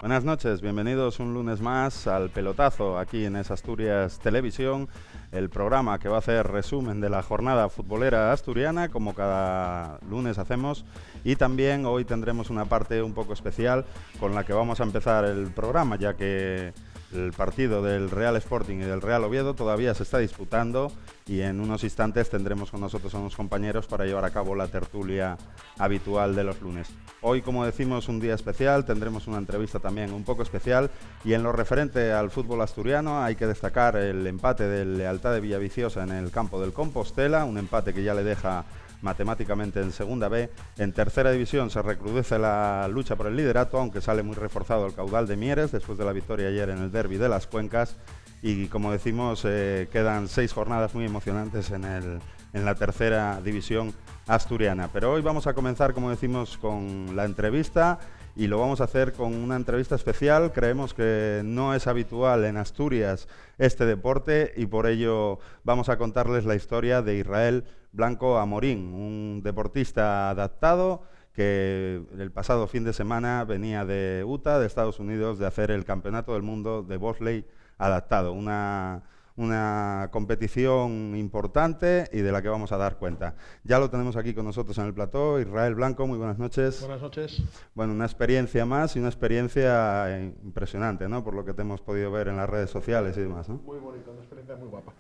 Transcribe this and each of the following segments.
Buenas noches, bienvenidos un lunes más al Pelotazo, aquí en Es Asturias Televisión, el programa que va a hacer resumen de la jornada futbolera asturiana, como cada lunes hacemos, y también hoy tendremos una parte un poco especial con la que vamos a empezar el programa, ya que el partido del Real Sporting y del Real Oviedo todavía se está disputando y en unos instantes tendremos con nosotros a unos compañeros para llevar a cabo la tertulia habitual de los lunes. Hoy, como decimos, un día especial, tendremos una entrevista también un poco especial y en lo referente al fútbol asturiano hay que destacar el empate del Lealtad de Villaviciosa en el campo del Compostela, un empate que ya le deja matemáticamente en segunda B. En tercera división se recrudece la lucha por el liderato, aunque sale muy reforzado el caudal de Mieres después de la victoria ayer en el derbi de las Cuencas y, como decimos, quedan 6 jornadas muy emocionantes en la tercera división asturiana. Pero hoy vamos a comenzar, como decimos, con la entrevista y lo vamos a hacer con una entrevista especial. Creemos que no es habitual en Asturias este deporte y por ello vamos a contarles la historia de Israel Blanco Amorín, un deportista adaptado que el pasado fin de semana venía de Utah, de Estados Unidos, de hacer el Campeonato del Mundo de bobsleigh adaptado, una competición importante y de la que vamos a dar cuenta. Ya lo tenemos aquí con nosotros en el plató. Israel Blanco, muy buenas noches. Buenas noches. Bueno, una experiencia más y una experiencia impresionante, ¿no? Por lo que te hemos podido ver en las redes sociales y demás, ¿no? Muy bonito, una experiencia muy guapa.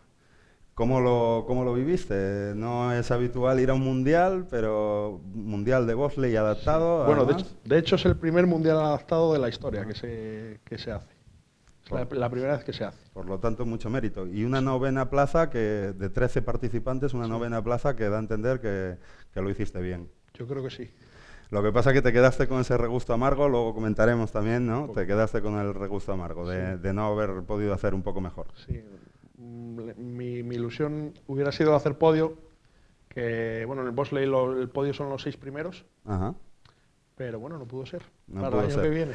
¿Cómo lo viviste? No es habitual ir a un mundial, pero mundial de bobsleigh adaptado. Sí. Bueno, además. de hecho es el primer mundial adaptado de la historia que se hace. Es la primera vez que se hace. Por lo tanto, mucho mérito. Y una novena plaza, que de 13 participantes, una novena plaza que da a entender que lo hiciste bien. Yo creo que sí. Lo que pasa es que te quedaste con ese regusto amargo, luego comentaremos también, ¿no? Te quedaste con el regusto amargo de no haber podido hacer un poco mejor. Sí. Mi ilusión hubiera sido hacer podio, que bueno, en el bobsleigh el podio son los 6 primeros. Ajá. Pero bueno, no pudo ser. No para pudo el año ser. que viene.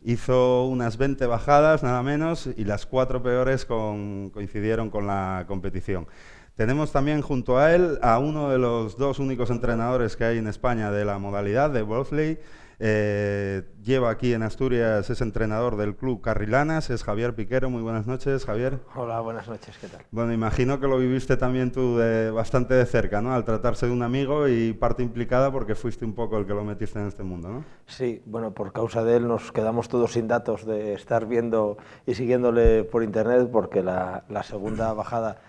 Hizo unas 20 bajadas, nada menos, y las 4 peores coincidieron con la competición. Tenemos también junto a él a uno de los 2 únicos entrenadores que hay en España de la modalidad de bobsleigh. Lleva aquí en Asturias, es entrenador del club Carrilanas, es Javier Piquero. Muy buenas noches, Javier. Hola, buenas noches, ¿qué tal? Bueno, imagino que lo viviste también tú bastante de cerca, ¿no? Al tratarse de un amigo y parte implicada porque fuiste un poco el que lo metiste en este mundo, ¿no? Sí, bueno, por causa de él nos quedamos todos sin datos de estar viendo y siguiéndole por internet porque la segunda bajada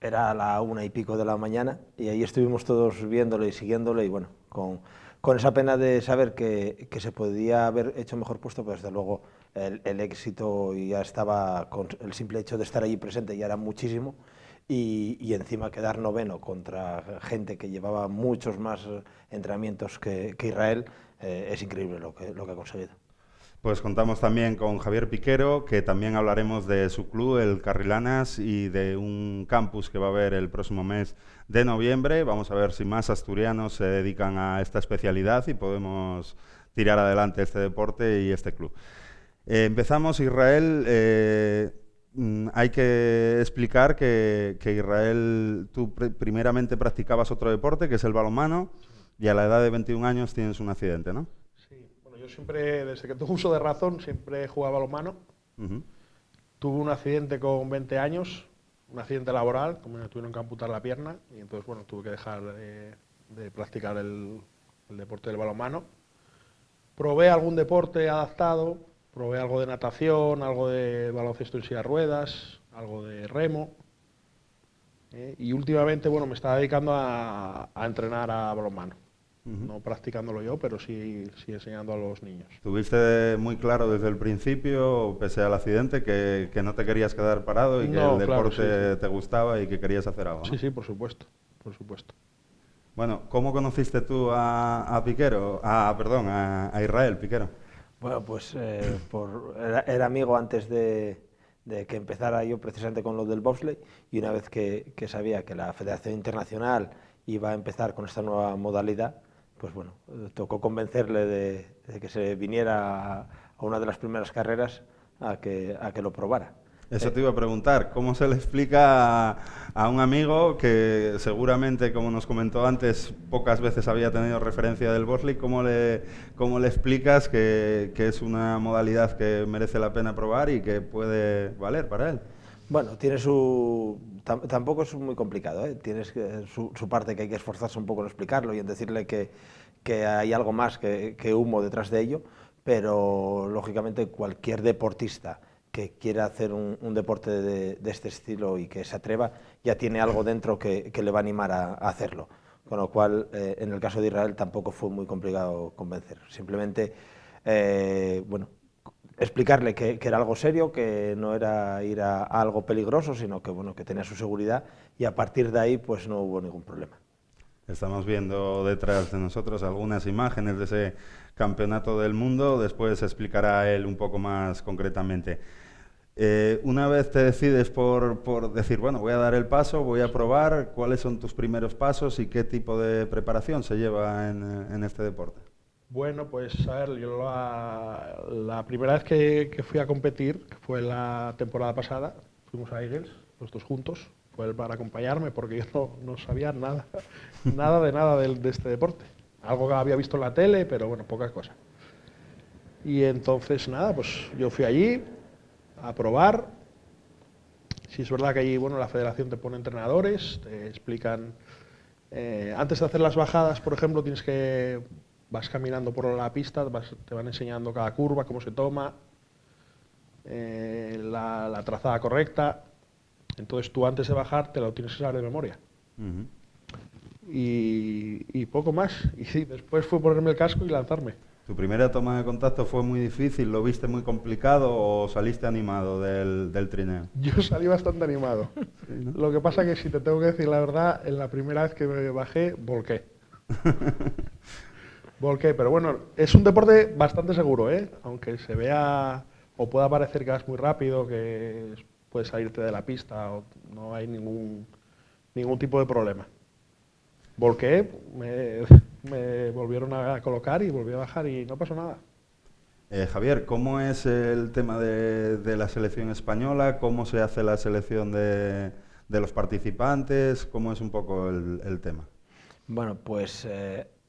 era a la 1 y pico de la mañana y ahí estuvimos todos viéndole y siguiéndole y bueno, con esa pena de saber que se podía haber hecho mejor puesto, pues desde luego el éxito ya estaba, con el simple hecho de estar allí presente ya era muchísimo y encima quedar noveno contra gente que llevaba muchos más entrenamientos que Israel, es increíble lo que ha conseguido. Pues contamos también con Javier Piquero, que también hablaremos de su club, el Carrilanas, y de un campus que va a haber el próximo mes de noviembre. Vamos a ver si más asturianos se dedican a esta especialidad y podemos tirar adelante este deporte y este club. Empezamos, Israel. Hay que explicar que Israel, tú primeramente practicabas otro deporte, que es el balonmano, y a la edad de 21 años tienes un accidente, ¿no? Yo siempre, desde que tengo uso de razón, siempre he jugado balonmano. Tuve un accidente con 20 años, un accidente laboral, como me tuvieron que amputar la pierna, y entonces bueno, tuve que dejar de practicar el deporte del balonmano. Probé algún deporte adaptado, probé algo de natación, algo de baloncesto en silla de ruedas, algo de remo, y últimamente bueno, me estaba dedicando a entrenar a balonmano. No practicándolo yo, pero sí enseñando a los niños. ¿Tuviste muy claro desde el principio, pese al accidente, que no te querías quedar parado y que el deporte te gustaba y que querías hacer algo, ¿no? Sí, por supuesto, por supuesto. Bueno, ¿cómo conociste tú a Piquero? A Israel Piquero. Bueno, pues era amigo antes de que empezara yo precisamente con lo del bobsleigh y una vez que sabía que la Federación Internacional iba a empezar con esta nueva modalidad, pues bueno, tocó convencerle de que se viniera a una de las primeras carreras a que lo probara. Eso te iba a preguntar, ¿cómo se le explica a un amigo que seguramente, como nos comentó antes, pocas veces había tenido referencia del bobsleigh? ¿Cómo le explicas que es una modalidad que merece la pena probar y que puede valer para él? Bueno, tiene tampoco es muy complicado, ¿eh? Tienes su parte que hay que esforzarse un poco en explicarlo y en decirle que hay algo más que humo detrás de ello, pero lógicamente cualquier deportista que quiera hacer un deporte de este estilo y que se atreva, ya tiene algo dentro que le va a animar a hacerlo. Con lo cual, en el caso de Israel tampoco fue muy complicado convencer. Simplemente, bueno, explicarle que era algo serio, que no era ir a algo peligroso, sino que, bueno, que tenía su seguridad, y a partir de ahí pues no hubo ningún problema. Estamos viendo detrás de nosotros algunas imágenes de ese campeonato del mundo, después explicará él un poco más concretamente. Una vez te decides por decir, bueno, voy a dar el paso, voy a probar, ¿cuáles son tus primeros pasos y qué tipo de preparación se lleva en este deporte? Bueno, pues a ver, yo la primera vez que fui a competir, que fue la temporada pasada, fuimos a Eagles, los dos juntos, fue él para acompañarme porque yo no sabía nada, nada de este deporte. Algo que había visto en la tele, pero bueno, pocas cosas. Y entonces nada, pues yo fui allí a probar. Sí, es verdad que allí, bueno, la federación te pone entrenadores, te explican. Antes de hacer las bajadas, por ejemplo, vas caminando por la pista, te van enseñando cada curva, cómo se toma, la trazada correcta. Entonces tú antes de bajar te lo tienes que saber de memoria. Uh-huh. Y poco más. Y sí, después fue ponerme el casco y lanzarme. ¿Tu primera toma de contacto fue muy difícil? ¿Lo viste muy complicado o saliste animado del trineo? Yo salí bastante animado. Sí, ¿no? Lo que pasa que, si te tengo que decir la verdad, en la primera vez que me bajé, volqué. Volqué, pero bueno, es un deporte bastante seguro, ¿eh? Aunque se vea o pueda parecer que vas muy rápido, que puedes salirte de la pista, o no hay ningún tipo de problema. Volqué, me volvieron a colocar y volví a bajar y no pasó nada. Javier, ¿cómo es el tema de la selección española? ¿Cómo se hace la selección de los participantes? ¿Cómo es un poco el tema? Bueno, pues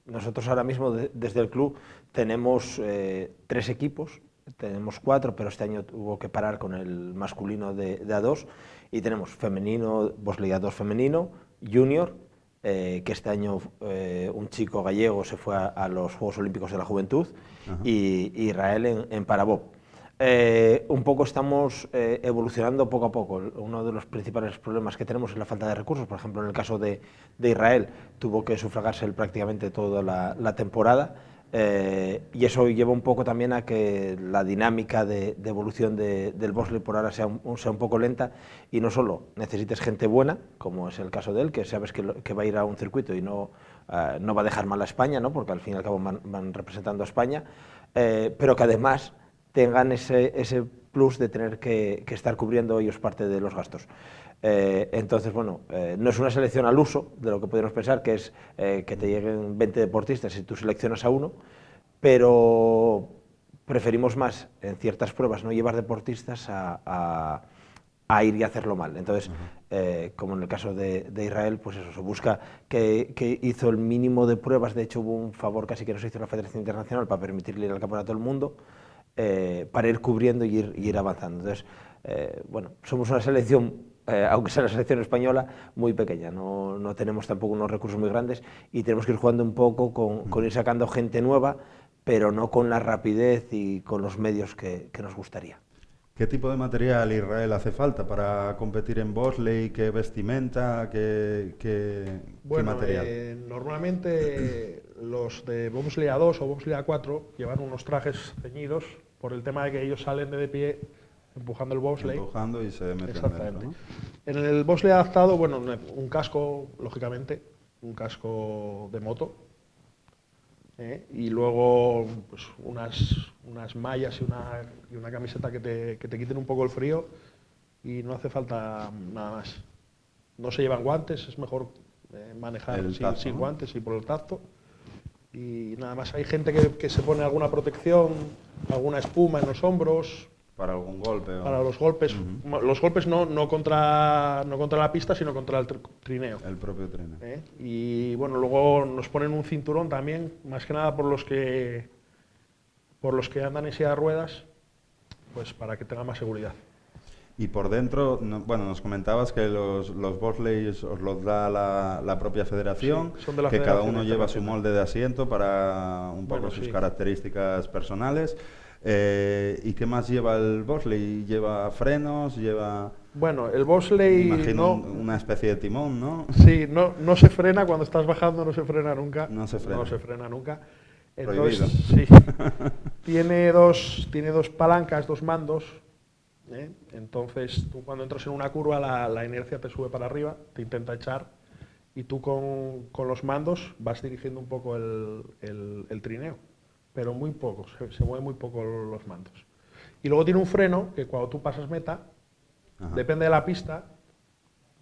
nosotros ahora mismo desde el club tenemos 3 equipos, tenemos 4, pero este año hubo que parar con el masculino de A2, y tenemos femenino, bobsleigh A2 femenino, junior, que este año un chico gallego se fue a los Juegos Olímpicos de la Juventud, y Israel en parabob. Un poco estamos evolucionando poco a poco. Uno de los principales problemas que tenemos es la falta de recursos. Por ejemplo, en el caso de Israel, tuvo que sufragarse prácticamente toda la temporada, y eso lleva un poco también a que la dinámica de evolución del bobsleigh por ahora sea un poco lenta, y no solo necesites gente buena, como es el caso de él, que sabes que va a ir a un circuito y no va a dejar mal a España, ¿no? Porque al fin y al cabo van representando a España, pero que además tengan ese plus de tener que estar cubriendo ellos parte de los gastos. Entonces, bueno, no es una selección al uso de lo que podríamos pensar, que es que te lleguen 20 deportistas y tú seleccionas a uno, pero preferimos más en ciertas pruebas no llevar deportistas a ir y hacerlo mal. Entonces, como en el caso de Israel, pues eso, se busca que hizo el mínimo de pruebas. De hecho, hubo un favor casi que nos hizo la Federación Internacional para permitirle ir al Campeonato del Mundo, para ir cubriendo y ir avanzando. Entonces, bueno, somos una selección, aunque sea la selección española, muy pequeña, no tenemos tampoco unos recursos muy grandes, y tenemos que ir jugando un poco con ir sacando gente nueva, pero no con la rapidez y con los medios que nos gustaría. ¿Qué tipo de material Israel hace falta para competir en bobsleigh? ¿Qué vestimenta? ¿Qué material? Normalmente los de bobsleigh A2 o bobsleigh A4 llevan unos trajes ceñidos por el tema de que ellos salen de pie empujando el bobsleigh. Empujando y se meten Exactamente. dentro, ¿no? En el bobsleigh adaptado, bueno, un casco, lógicamente, un casco de moto, y luego pues unas mallas y una camiseta que te quiten un poco el frío, y no hace falta nada más. No se llevan guantes, es mejor manejar sin guantes y por el tacto. Y nada más, hay gente que se pone alguna protección, alguna espuma en los hombros, Para algún golpe. Para los golpes. Los golpes no contra la pista, sino contra el trineo. El propio trineo. Y bueno, luego nos ponen un cinturón también, más que nada por los que andan en silla de ruedas, pues para que tengan más seguridad. Y por dentro, bueno, nos comentabas que los bobsleighs os los da la propia federación, sí, son de la que federación cada uno lleva su molde de asiento para un poco sus características personales. ¿Y qué más lleva el bobsleigh? ¿Lleva frenos? ¿Lleva...? Bueno, el bobsleigh... Imagino una especie de timón, ¿no? Sí, no se frena, cuando estás bajando no se frena nunca. No se frena. No se frena nunca. Prohibido. Entonces, sí. tiene dos palancas, dos mandos. Entonces, tú cuando entras en una curva, la inercia te sube para arriba, te intenta echar, y tú con los mandos vas dirigiendo un poco el trineo. Pero muy poco, se mueven muy poco los mandos. Y luego tiene un freno que cuando tú pasas meta, depende de la pista,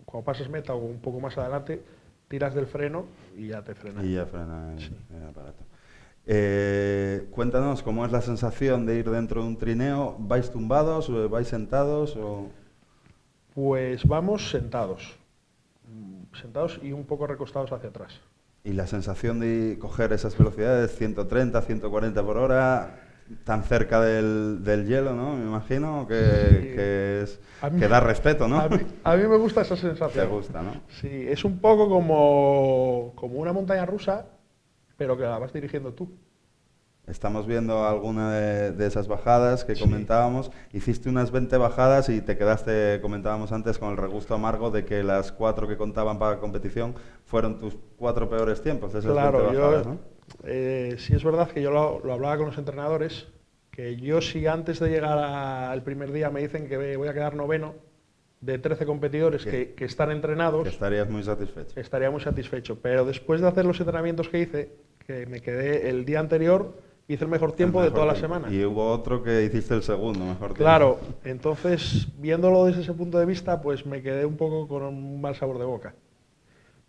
cuando pasas meta o un poco más adelante, tiras del freno y ya te frena. Y ya frena el aparato. Cuéntanos, ¿cómo es la sensación de ir dentro de un trineo? ¿Vais tumbados o vais sentados? Pues vamos sentados y un poco recostados hacia atrás. Y la sensación de coger esas velocidades, 130, 140 por hora, tan cerca del hielo, ¿no? Me imagino que da respeto, ¿no? A mí me gusta esa sensación. Te gusta, ¿no? Sí, es un poco como una montaña rusa, pero que la vas dirigiendo tú. Estamos viendo alguna de esas bajadas que comentábamos. Hiciste unas 20 bajadas y te quedaste, comentábamos antes, con el regusto amargo de que las 4 que contaban para la competición fueron tus 4 peores tiempos de esas 20 bajadas, ¿no? Sí es verdad que yo lo hablaba con los entrenadores, que yo si antes de llegar al primer día me dicen que voy a quedar noveno de 13 competidores que están entrenados, que estarías muy satisfecho. Estaría muy satisfecho, pero después de hacer los entrenamientos que hice, que me quedé el día anterior, hice el mejor tiempo de toda la semana. Y hubo otro que hiciste el segundo mejor tiempo. Claro, entonces, viéndolo desde ese punto de vista, pues me quedé un poco con un mal sabor de boca.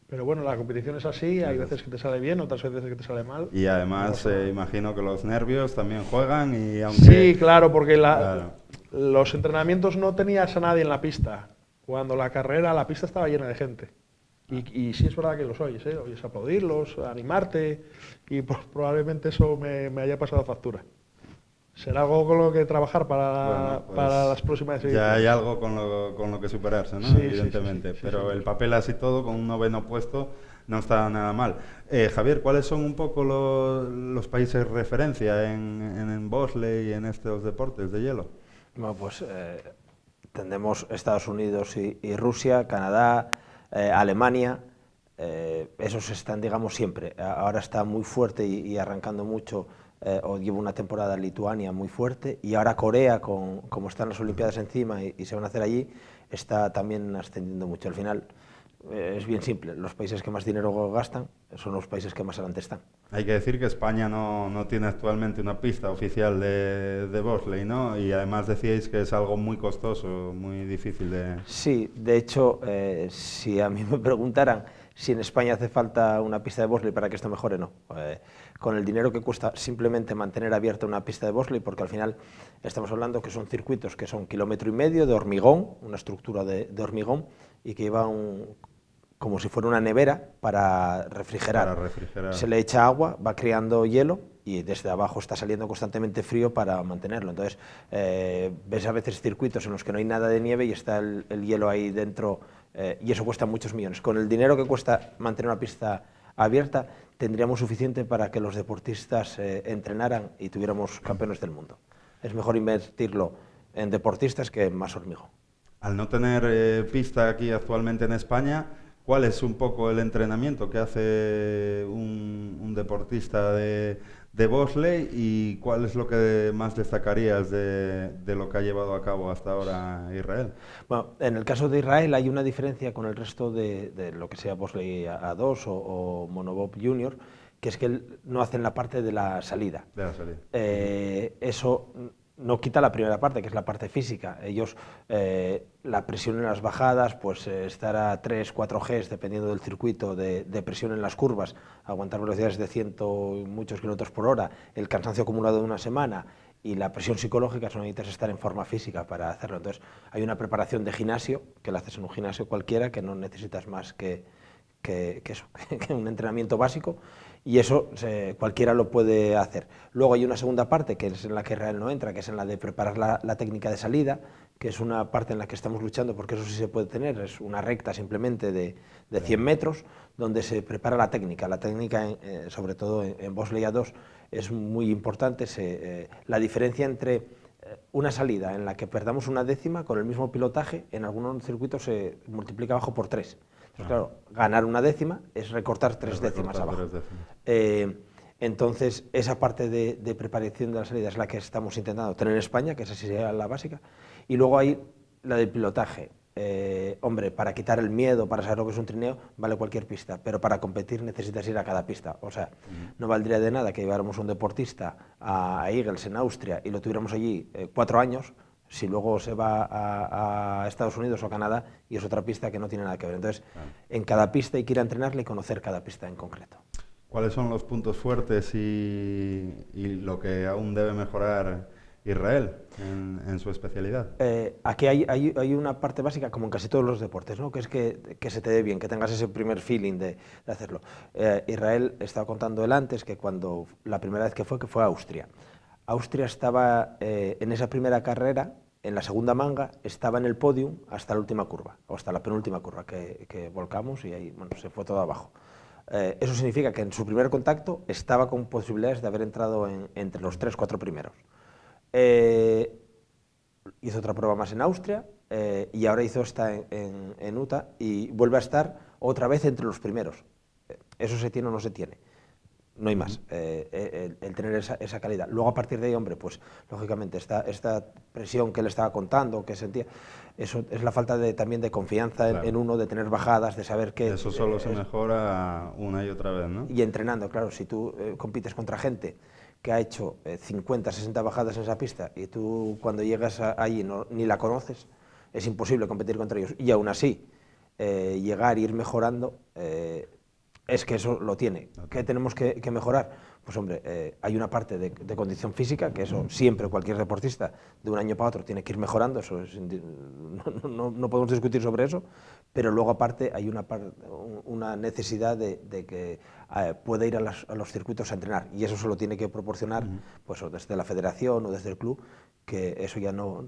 Pero bueno, la competición es así, hay veces que te sale bien, otras veces que te sale mal. Y además, imagino que los nervios también juegan y aunque... Sí, claro, porque los entrenamientos no tenías a nadie en la pista. Cuando la pista estaba llena de gente. Y sí es verdad que los oyes, oyes aplaudirlos, animarte, y probablemente eso me haya pasado factura. Será algo con lo que trabajar para las próximas ediciones. Ya hay algo con lo que superarse, ¿no? Sí, evidentemente. sí, pero el papel así todo, con un noveno puesto, no está nada mal. Javier, ¿cuáles son un poco los países de referencia en bobsleigh y en estos deportes de hielo? Bueno, pues tendremos Estados Unidos y Rusia, Canadá, Alemania. Esos están, digamos, siempre. Ahora está muy fuerte y arrancando mucho, o lleva una temporada en Lituania muy fuerte, y ahora Corea, como están las Olimpiadas encima y se van a hacer allí, está también ascendiendo mucho. Al final es bien simple, los países que más dinero gastan son los países que más adelante están. Hay que decir que España no tiene actualmente una pista oficial de bobsleigh, ¿no? Y además decíais que es algo muy costoso, muy difícil de... Sí, de hecho, si a mí me preguntaran si en España hace falta una pista de bobsleigh para que esto mejore, no. Con el dinero que cuesta simplemente mantener abierta una pista de bobsleigh, porque al final estamos hablando que son circuitos que son 1,5 kilómetros de hormigón, una estructura de hormigón, y que lleva como si fuera una nevera para refrigerar. Se le echa agua, va creando hielo y desde abajo está saliendo constantemente frío para mantenerlo. Entonces, ves a veces circuitos en los que no hay nada de nieve y está el hielo ahí dentro, y eso cuesta muchos millones. Con el dinero que cuesta mantener una pista abierta, tendríamos suficiente para que los deportistas entrenaran y tuviéramos campeones del mundo. Es mejor invertirlo en deportistas que en más hormigón. Al no tener pista aquí actualmente en España, ¿cuál es un poco el entrenamiento que hace un deportista de bobsleigh y cuál es lo que más destacarías de lo que ha llevado a cabo hasta ahora Israel? Bueno, en el caso de Israel hay una diferencia con el resto de lo que sea bobsleigh A2 o monobob junior, que es que no hacen la parte de la salida. De la salida. Eso no quita la primera parte, que es la parte física. Ellos, la presión en las bajadas, pues estar a 3, 4 Gs, dependiendo del circuito, de presión en las curvas, aguantar velocidades de 100 y muchos kilómetros por hora, el cansancio acumulado de una semana y la presión psicológica, solo necesitas estar en forma física para hacerlo. Entonces, hay una preparación de gimnasio, que la haces en un gimnasio cualquiera, que no necesitas más que un entrenamiento básico, y eso cualquiera lo puede hacer. Luego hay una segunda parte, que es en la que Israel no entra, que es en la de preparar la técnica de salida, que es una parte en la que estamos luchando, porque eso sí se puede tener, es una recta simplemente de 100 metros, donde se prepara la técnica. La técnica, sobre todo en bobsleigh A2, es muy importante. La diferencia entre una salida en la que perdamos una décima con el mismo pilotaje, en algunos circuitos se multiplica abajo por 3. Entonces, claro, ganar una décima es recortar 3 décimas abajo. Entonces, esa parte de preparación de la salida es la que estamos intentando tener en España, que esa sí sería la básica. Y luego hay la del pilotaje. Hombre, para quitar el miedo, para saber lo que es un trineo, vale cualquier pista, pero para competir necesitas ir a cada pista. O sea, no valdría de nada que lleváramos un deportista a Eagles en Austria y lo tuviéramos allí 4 años, si luego se va a Estados Unidos o Canadá y es otra pista que no tiene nada que ver. Entonces, en cada pista hay que ir a entrenarle y conocer cada pista en concreto. ¿Cuáles son los puntos fuertes y lo que aún debe mejorar Israel en su especialidad? Aquí hay una parte básica, como en casi todos los deportes, ¿no? Que es que se te dé bien, que tengas ese primer feeling de hacerlo. Israel, estaba contando él antes, que cuando la primera vez que fue a Austria. Austria estaba en esa primera carrera, en la segunda manga, estaba en el podium hasta la última curva, o hasta la penúltima curva, que volcamos y ahí se fue todo abajo. Eso significa que en su primer contacto estaba con posibilidades de haber entrado entre los 3-4 primeros. Hizo otra prueba más en Austria y ahora hizo esta en Utah y vuelve a estar otra vez entre los primeros. ¿Eso se tiene o no se tiene? No hay más, el tener esa calidad. Luego, a partir de ahí, hombre, pues lógicamente esta presión que él estaba contando, que sentía, eso es la falta también de confianza en uno, de tener bajadas, de saber que... Eso solo se mejora una y otra vez, ¿no? Y entrenando, claro, si tú compites contra gente que ha hecho 50, 60 bajadas en esa pista y tú cuando llegas allí ni la conoces, es imposible competir contra ellos. Y aún así, llegar e ir mejorando... es que eso lo tiene. ¿Qué tenemos que mejorar? Pues hombre, hay una parte de condición física, que eso siempre cualquier deportista de un año para otro tiene que ir mejorando, eso no podemos discutir sobre eso, pero luego aparte hay una necesidad de que pueda ir a los circuitos a entrenar, y eso se lo tiene que proporcionar pues, o desde la federación o desde el club, que eso ya no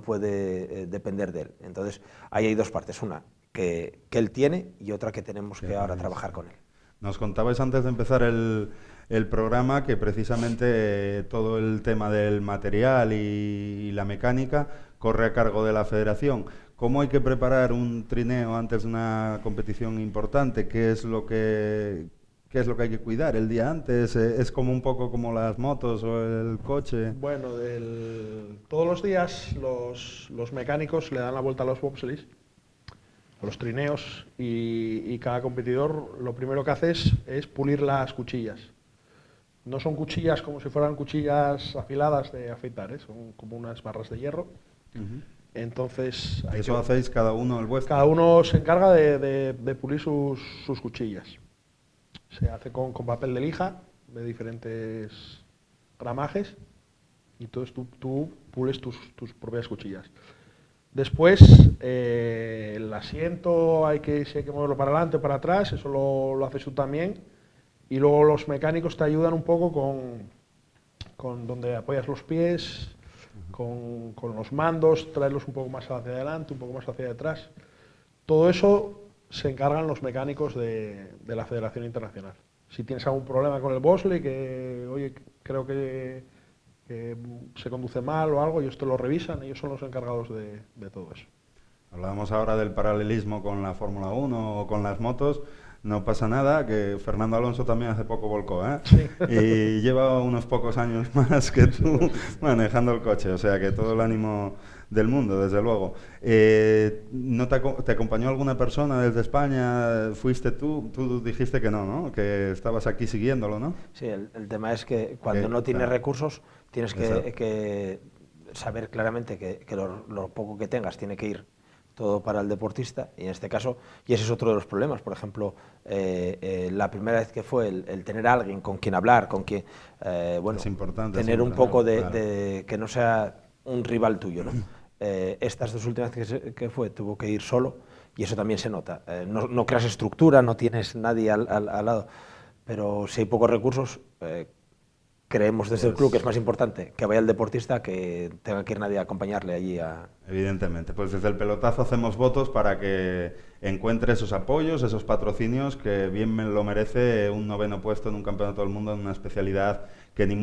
puede depender de él. Entonces, ahí hay dos partes, una que él tiene y otra que tenemos que ahora trabajar con él. Nos contabais antes de empezar el programa que precisamente todo el tema del material y la mecánica corre a cargo de la federación. ¿Cómo hay que preparar un trineo antes de una competición importante? ¿Qué es lo que hay que cuidar el día antes? ¿Es como un poco como las motos o el coche? Bueno, todos los días los mecánicos le dan la vuelta a los bobsleighs, a los trineos, y cada competidor lo primero que hace es pulir las cuchillas. No son cuchillas como si fueran cuchillas afiladas de afeitar, son como unas barras de hierro. Entonces, ¿eso hacéis cada uno el vuestro? Cada uno se encarga de pulir sus cuchillas. Se hace con papel de lija de diferentes gramajes, y entonces tú pules tus propias cuchillas. Después, el asiento si hay que moverlo para adelante o para atrás, eso lo haces tú también. Y luego los mecánicos te ayudan un poco con donde apoyas los pies, con los mandos, traerlos un poco más hacia adelante, un poco más hacia atrás. Todo eso se encargan los mecánicos de la Federación Internacional. Si tienes algún problema con el bobsleigh, que oye, creo que se conduce mal o algo, ellos te lo revisan, ellos son los encargados de todo eso. Hablábamos ahora del paralelismo con la Fórmula 1 o con las motos. No pasa nada, que Fernando Alonso también hace poco volcó, ¿eh? Sí. Y lleva unos pocos años más que tú manejando el coche, o sea que todo el ánimo del mundo, desde luego. ¿No te acompañó alguna persona desde España? ¿Fuiste tú? Tú dijiste que no, que estabas aquí siguiéndolo, ¿no? Sí, el tema es que cuando no tienes recursos tienes que saber claramente que lo poco que tengas tiene que ir todo para el deportista, y en este caso, y ese es otro de los problemas, por ejemplo, la primera vez que fue el tener a alguien con quien hablar, con quien, bueno, es importante, tener un siempre, poco claro. de que no sea un rival tuyo, ¿no? Estas dos últimas que fue, tuvo que ir solo, y eso también se nota. No creas estructura, no tienes nadie al lado, pero si hay pocos recursos, creemos desde el club que es más importante que vaya el deportista que tenga que ir nadie a acompañarle allí a... Evidentemente, pues desde el pelotazo hacemos votos para que encuentre esos apoyos, esos patrocinios, que bien lo merece un 9º puesto en un campeonato del mundo en una especialidad que ni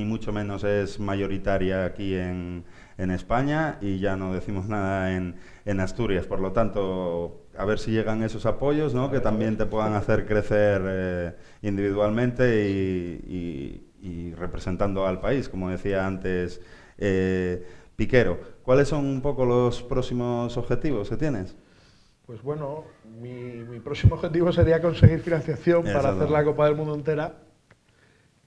mucho menos es mayoritaria aquí en España, y ya no decimos nada en Asturias. Por lo tanto, a ver si llegan esos apoyos, ¿no? Que también te puedan hacer crecer individualmente y representando al país, como decía antes Piquero. ¿Cuáles son un poco los próximos objetivos que tienes? Pues bueno, mi próximo objetivo sería conseguir financiación para hacer la Copa del Mundo entera.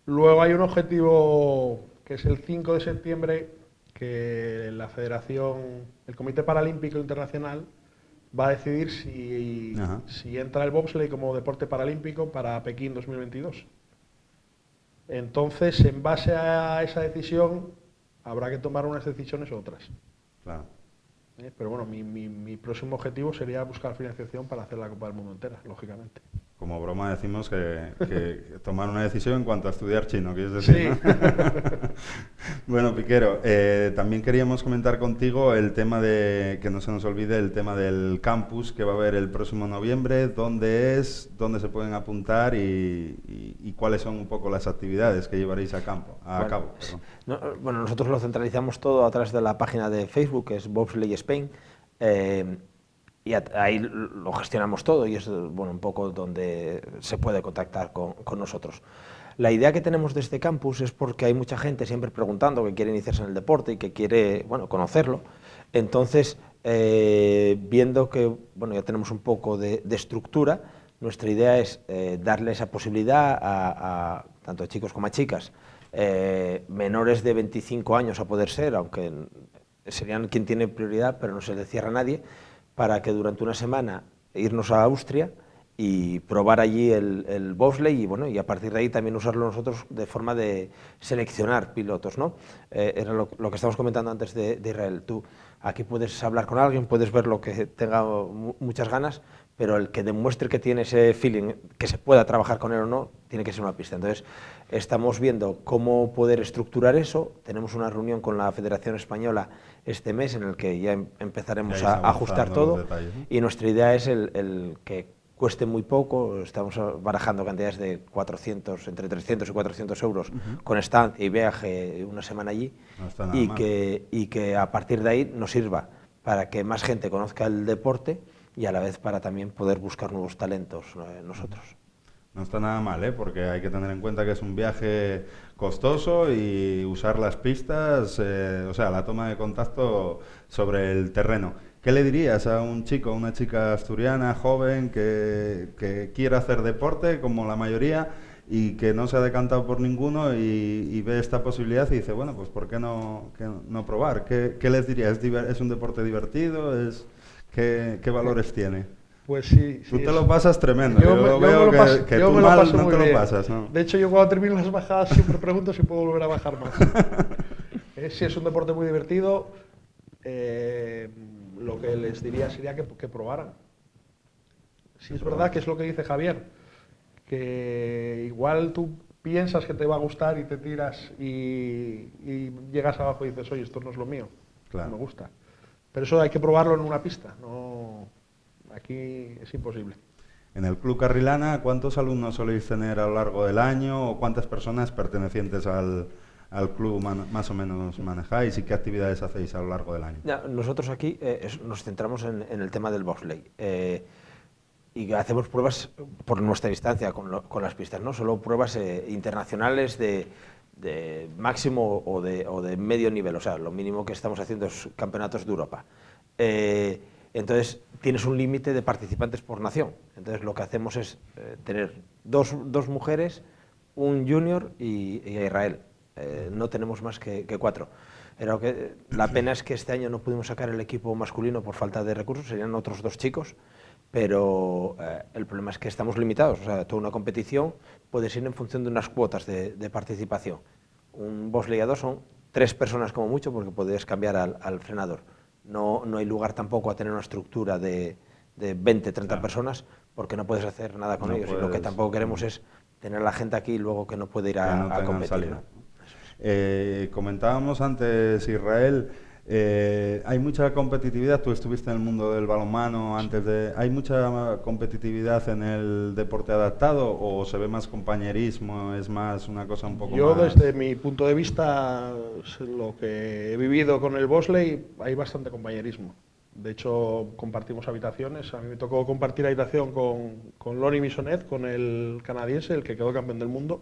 Luego hay un objetivo que es el 5 de septiembre, que la Federación, el Comité Paralímpico Internacional, va a decidir si entra el bobsleigh como deporte paralímpico para Pekín 2022. Entonces, en base a esa decisión, habrá que tomar unas decisiones u otras. Claro. Pero bueno, mi próximo objetivo sería buscar financiación para hacer la Copa del Mundo entera, lógicamente. Como broma decimos que tomar una decisión en cuanto a estudiar chino, ¿quieres decir? Sí. ¿No? Bueno, Piquero, también queríamos comentar contigo el tema de, que no se nos olvide, el tema del campus que va a haber el próximo noviembre, dónde es, dónde se pueden apuntar y cuáles son un poco las actividades que llevaréis a cabo. Bueno, nosotros lo centralizamos todo a través de la página de Facebook, que es Bobsleigh Spain. Y ahí lo gestionamos todo y es bueno, un poco donde se puede contactar con nosotros. La idea que tenemos de este campus es porque hay mucha gente siempre preguntando que quiere iniciarse en el deporte y que quiere conocerlo. Entonces, viendo que ya tenemos un poco de estructura, nuestra idea es darle esa posibilidad a tanto a chicos como a chicas, menores de 25 años a poder ser, aunque serían quien tiene prioridad, pero no se le cierra a nadie, para que durante una semana irnos a Austria y probar allí el bobsleigh y a partir de ahí también usarlo nosotros de forma de seleccionar pilotos, ¿no? Era lo que estábamos comentando antes de Israel. Tú aquí puedes hablar con alguien, puedes ver lo que tenga muchas ganas, pero el que demuestre que tiene ese feeling, que se pueda trabajar con él o no, tiene que ser una pista. Entonces, estamos viendo cómo poder estructurar eso. Tenemos una reunión con la Federación Española este mes en el que ya empezaremos a ajustar todo, detalles, ¿no? Y nuestra idea es el que cueste muy poco. Estamos barajando cantidades de 400, entre 300 y 400 euros con estancia y viaje una semana allí, no y que a partir de ahí nos sirva para que más gente conozca el deporte y a la vez para también poder buscar nuevos talentos nosotros. No está nada mal, porque hay que tener en cuenta que es un viaje costoso y usar las pistas, la toma de contacto sobre el terreno. ¿Qué le dirías a un chico, a una chica asturiana, joven, que quiera hacer deporte, como la mayoría, y que no se ha decantado por ninguno y ve esta posibilidad y dice, bueno, pues ¿por qué no probar? ¿Qué les dirías? ¿Es un deporte divertido? ¿Qué valores tiene? Pues sí. Tú te lo pasas tremendo. Yo veo que tú mal no te lo pasas, ¿no? De hecho, yo cuando termino las bajadas siempre pregunto si puedo volver a bajar más. Sí, es un deporte muy divertido. Lo que les diría sería que probaran. Sí, es verdad que es lo que dice Javier, que igual tú piensas que te va a gustar y te tiras y llegas abajo y dices, oye, esto no es lo mío, claro. No me gusta. Pero eso hay que probarlo en una pista, no, aquí es imposible. En el Club Carrilana, ¿cuántos alumnos soléis tener a lo largo del año o cuántas personas pertenecientes al club más o menos manejáis y qué actividades hacéis a lo largo del año? Nosotros aquí nos centramos en el tema del bobsleigh y hacemos pruebas por nuestra distancia con las pistas, no solo pruebas internacionales de máximo o de medio nivel, o sea, lo mínimo que estamos haciendo es campeonatos de Europa. Entonces tienes un límite de participantes por nación, entonces lo que hacemos es tener dos mujeres, un junior y a Israel. no tenemos más que 4. La pena es que este año no pudimos sacar el equipo masculino por falta de recursos, serían otros 2 chicos, pero el problema es que estamos limitados. O sea, toda una competición puede ir en función de unas cuotas de participación. Un bobsleigh a 2 son 3 personas como mucho, porque puedes cambiar al frenador. No hay lugar tampoco a tener una estructura de 20, 30 personas, porque no puedes hacer nada con ellos. Y lo que tampoco queremos es tener a la gente aquí y luego que no puede ir a competir. Comentábamos antes, Israel, hay mucha competitividad. Tú estuviste en el mundo del balonmano antes de... ¿Hay mucha competitividad en el deporte adaptado o se ve más compañerismo? ¿Es más una cosa un poco más...? Yo, desde mi punto de vista, lo que he vivido con el bobsleigh, hay bastante compañerismo. De hecho, compartimos habitaciones. A mí me tocó compartir habitación con Lonnie Misonet, con el canadiense, el que quedó campeón del mundo.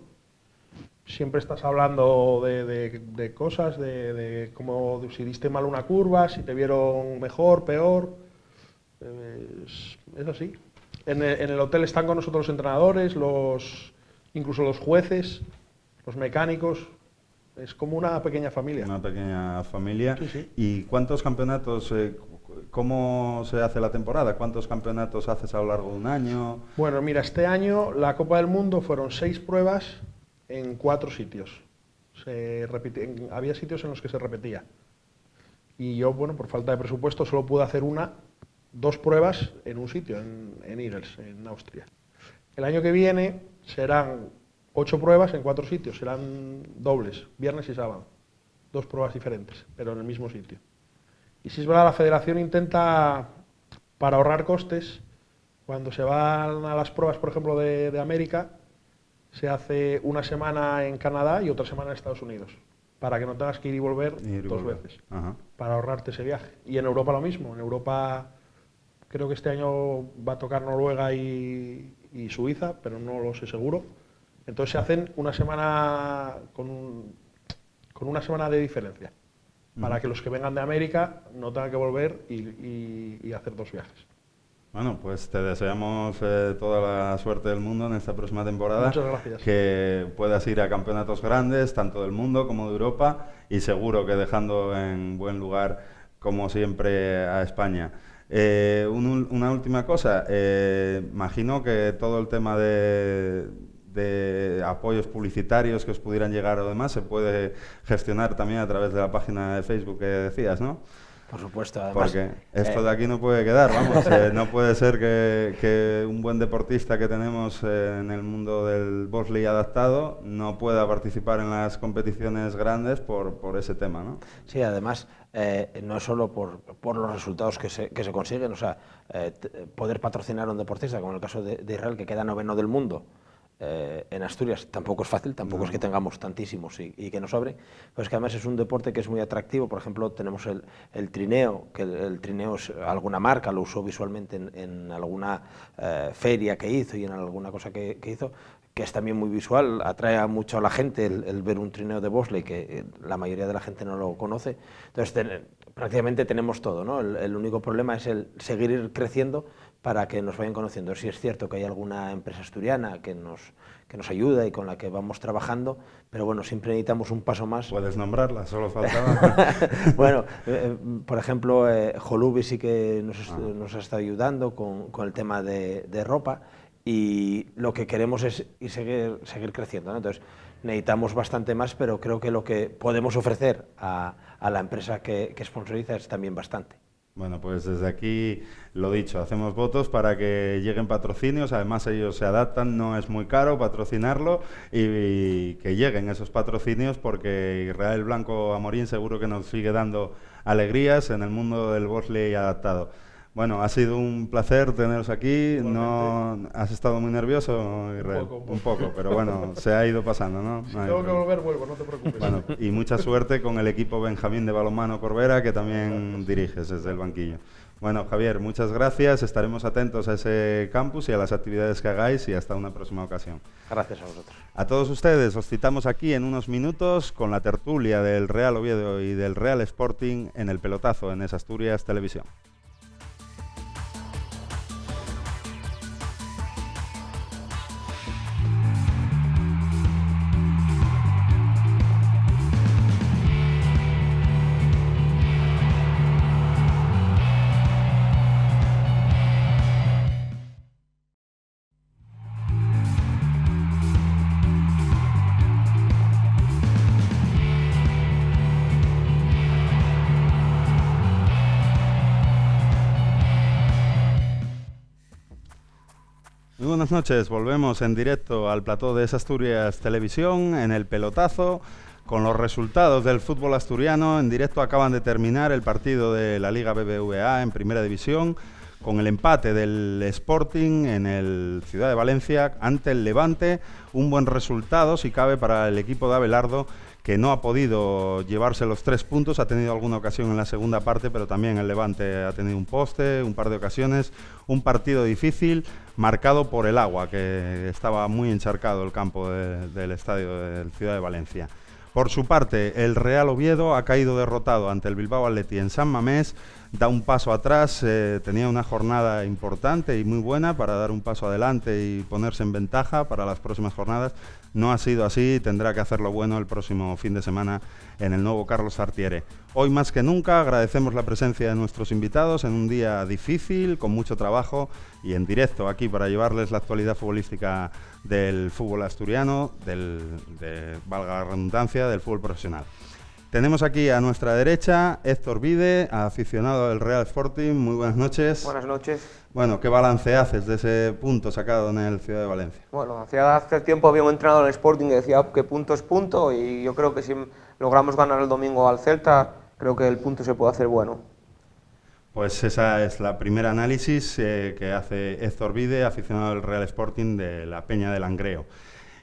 Siempre estás hablando de cosas, de cómo si diste mal una curva, si te vieron mejor, peor. Es así. En el hotel están con nosotros los entrenadores, incluso los jueces, los mecánicos. Es como una pequeña familia. Una pequeña familia. Sí, sí. ¿Y cuántos campeonatos, cómo se hace la temporada? ¿Cuántos campeonatos haces a lo largo de un año? Bueno, mira, este año la Copa del Mundo fueron 6 pruebas en 4 sitios. Había sitios en los que se repetía. Y yo, bueno, por falta de presupuesto, solo pude hacer 2 pruebas en un sitio, en Irels, en Austria. El año que viene serán 8 pruebas en 4 sitios, serán dobles, viernes y sábado. 2 pruebas diferentes, pero en el mismo sitio. Y si es verdad, la federación intenta, para ahorrar costes, cuando se van a las pruebas, por ejemplo, de América, se hace una semana en Canadá y otra semana en Estados Unidos, para que no tengas que ir y volver 2 veces, para ahorrarte ese viaje. Y en Europa lo mismo. En Europa creo que este año va a tocar Noruega y Suiza, pero no lo sé seguro. Entonces se hacen una semana con una semana de diferencia, para que los que vengan de América no tengan que volver y hacer 2 viajes. Bueno, pues te deseamos toda la suerte del mundo en esta próxima temporada. Muchas gracias. Que puedas ir a campeonatos grandes, tanto del mundo como de Europa, y seguro que dejando en buen lugar, como siempre, a España. Una última cosa, imagino que todo el tema de apoyos publicitarios que os pudieran llegar o demás se puede gestionar también a través de la página de Facebook que decías, ¿no? Por supuesto, además... Porque esto de aquí no puede quedar, vamos, no puede ser que un buen deportista que tenemos en el mundo del bobsleigh adaptado no pueda participar en las competiciones grandes por ese tema, ¿no? Sí, además, no es solo por los resultados que se consiguen, o sea, poder patrocinar a un deportista, como en el caso de Israel, que queda 9º del mundo, en Asturias tampoco es fácil, tampoco es que tengamos tantísimos y que nos sobre, pero es que además es un deporte que es muy atractivo. Por ejemplo, tenemos el trineo, que el trineo es alguna marca, lo usó visualmente en alguna feria que hizo y en alguna cosa que hizo, que es también muy visual, atrae mucho a la gente el ver un trineo de bobsleigh, que la mayoría de la gente no lo conoce. Entonces, prácticamente tenemos todo, ¿no? El único problema es el seguir creciendo para que nos vayan conociendo. Sí es cierto que hay alguna empresa asturiana que nos ayuda y con la que vamos trabajando, pero bueno, siempre necesitamos un paso más. Puedes nombrarla, solo faltaba. Bueno, por ejemplo, Jolubi sí que nos ha estado ayudando con el tema de ropa, y lo que queremos es seguir creciendo, ¿no? Entonces, necesitamos bastante más, pero creo que lo que podemos ofrecer a la empresa que sponsoriza es también bastante. Bueno, pues desde aquí, lo dicho, hacemos votos para que lleguen patrocinios. Además, ellos se adaptan, no es muy caro patrocinarlo, y que lleguen esos patrocinios, porque Israel Blanco Amorín seguro que nos sigue dando alegrías en el mundo del bobsleigh adaptado. Bueno, ha sido un placer teneros aquí. ¿No has estado muy nervioso, Israel? Un poco, pero bueno, se ha ido pasando, ¿no? Si tengo que volver, vuelvo, no te preocupes. Bueno, y mucha suerte con el equipo Benjamín de balonmano Corbera, que también diriges desde el banquillo. Bueno, Javier, muchas gracias. Estaremos atentos a ese campus y a las actividades que hagáis, y hasta una próxima ocasión. Gracias a vosotros. A todos ustedes, os citamos aquí en unos minutos con la tertulia del Real Oviedo y del Real Sporting en El Pelotazo, en Es Asturias Televisión. buenas noches. Volvemos en directo al plató de Asturias Televisión, en el pelotazo, con los resultados del fútbol asturiano. En directo acaban de terminar el partido de la Liga BBVA en Primera División, con el empate del Sporting en el Ciudad de Valencia ante el Levante. Un buen resultado, si cabe, para el equipo de Abelardo, que no ha podido llevarse los 3 puntos. Ha tenido alguna ocasión en la segunda parte, pero también el Levante ha tenido un poste, un par de ocasiones. Un partido difícil, marcado por el agua, que estaba muy encharcado el campo del estadio del Ciudad de Valencia. Por su parte, el Real Oviedo ha caído derrotado ante el Bilbao Athletic en San Mamés. Da un paso atrás, tenía una jornada importante y muy buena para dar un paso adelante y ponerse en ventaja para las próximas jornadas. No ha sido así, tendrá que hacerlo bueno el próximo fin de semana en el nuevo Carlos Tartiere. Hoy más que nunca agradecemos la presencia de nuestros invitados en un día difícil, con mucho trabajo y en directo aquí para llevarles la actualidad futbolística del fútbol asturiano, valga la redundancia, del fútbol profesional. Tenemos aquí a nuestra derecha Héctor Vide, aficionado del Real Sporting. Muy buenas noches. Buenas noches. Bueno, ¿qué balance haces de ese punto sacado en el Ciudad de Valencia? Bueno, hace tiempo había un entrenador en el Sporting que decía que punto es punto, y yo creo que si logramos ganar el domingo al Celta, creo que el punto se puede hacer bueno. Pues esa es la primera análisis que hace Héctor Vide, aficionado del Real Sporting de la Peña del Langreo.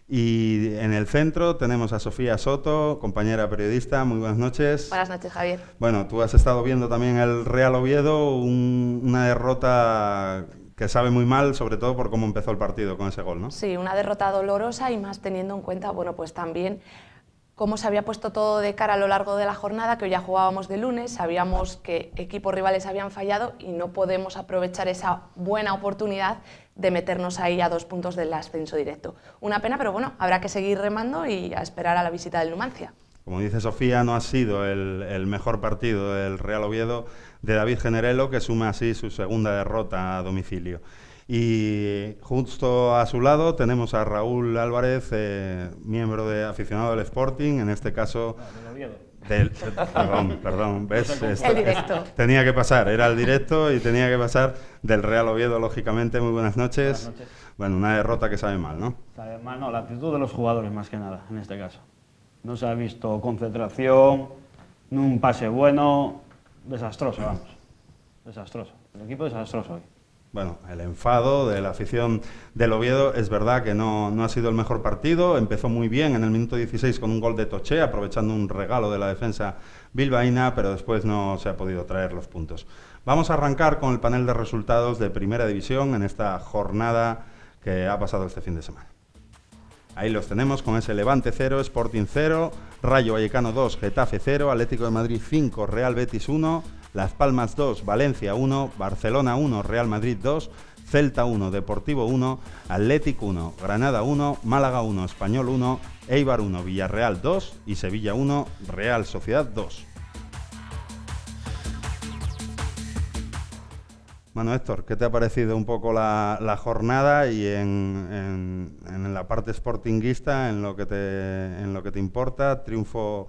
Y en el centro tenemos a Sofía Soto, compañera periodista. Muy buenas noches. Buenas noches, Javier. Bueno, tú has estado viendo también el Real Oviedo, una derrota que sabe muy mal, sobre todo por cómo empezó el partido con ese gol, ¿no? Sí, una derrota dolorosa, y más teniendo en cuenta, bueno, pues también cómo se había puesto todo de cara a lo largo de la jornada, que hoy ya jugábamos de lunes, sabíamos que equipos rivales habían fallado y no podemos aprovechar esa buena oportunidad de meternos ahí a 2 puntos del ascenso directo. Una pena, pero bueno, habrá que seguir remando y a esperar a la visita del Numancia. Como dice Sofía, no ha sido el mejor partido del Real Oviedo de David Generelo, que suma así su segunda derrota a domicilio. Y justo a su lado tenemos a Raúl Álvarez, miembro aficionado del Sporting, en este caso... Perdón, ¿ves? El directo. Tenía que pasar, era el directo y tenía que pasar del Real Oviedo, lógicamente. Muy buenas noches. Buenas noches. Bueno, una derrota que sabe mal, ¿no? Sabe mal, no, la actitud de los jugadores más que nada, en este caso. No se ha visto concentración, no un pase bueno, desastroso, vamos. Desastroso. El equipo desastroso hoy. Bueno, el enfado de la afición del Oviedo, es verdad que no ha sido el mejor partido. Empezó muy bien en el minuto 16 con un gol de Toché, aprovechando un regalo de la defensa bilbaína, pero después no se ha podido traer los puntos. Vamos a arrancar con el panel de resultados de Primera División en esta jornada que ha pasado este fin de semana. Ahí los tenemos con ese Levante 0, Sporting 0, Rayo Vallecano 2, Getafe 0, Atlético de Madrid 5, Real Betis 1, Las Palmas 2, Valencia 1, Barcelona 1, Real Madrid 2, Celta 1, Deportivo 1, Atlético 1, Granada 1, Málaga 1, Español 1, Eibar 1, Villarreal 2 y Sevilla 1, Real Sociedad 2. Bueno, Héctor, ¿qué te ha parecido un poco la jornada y en la parte sportinguista, en lo que te importa? Triunfo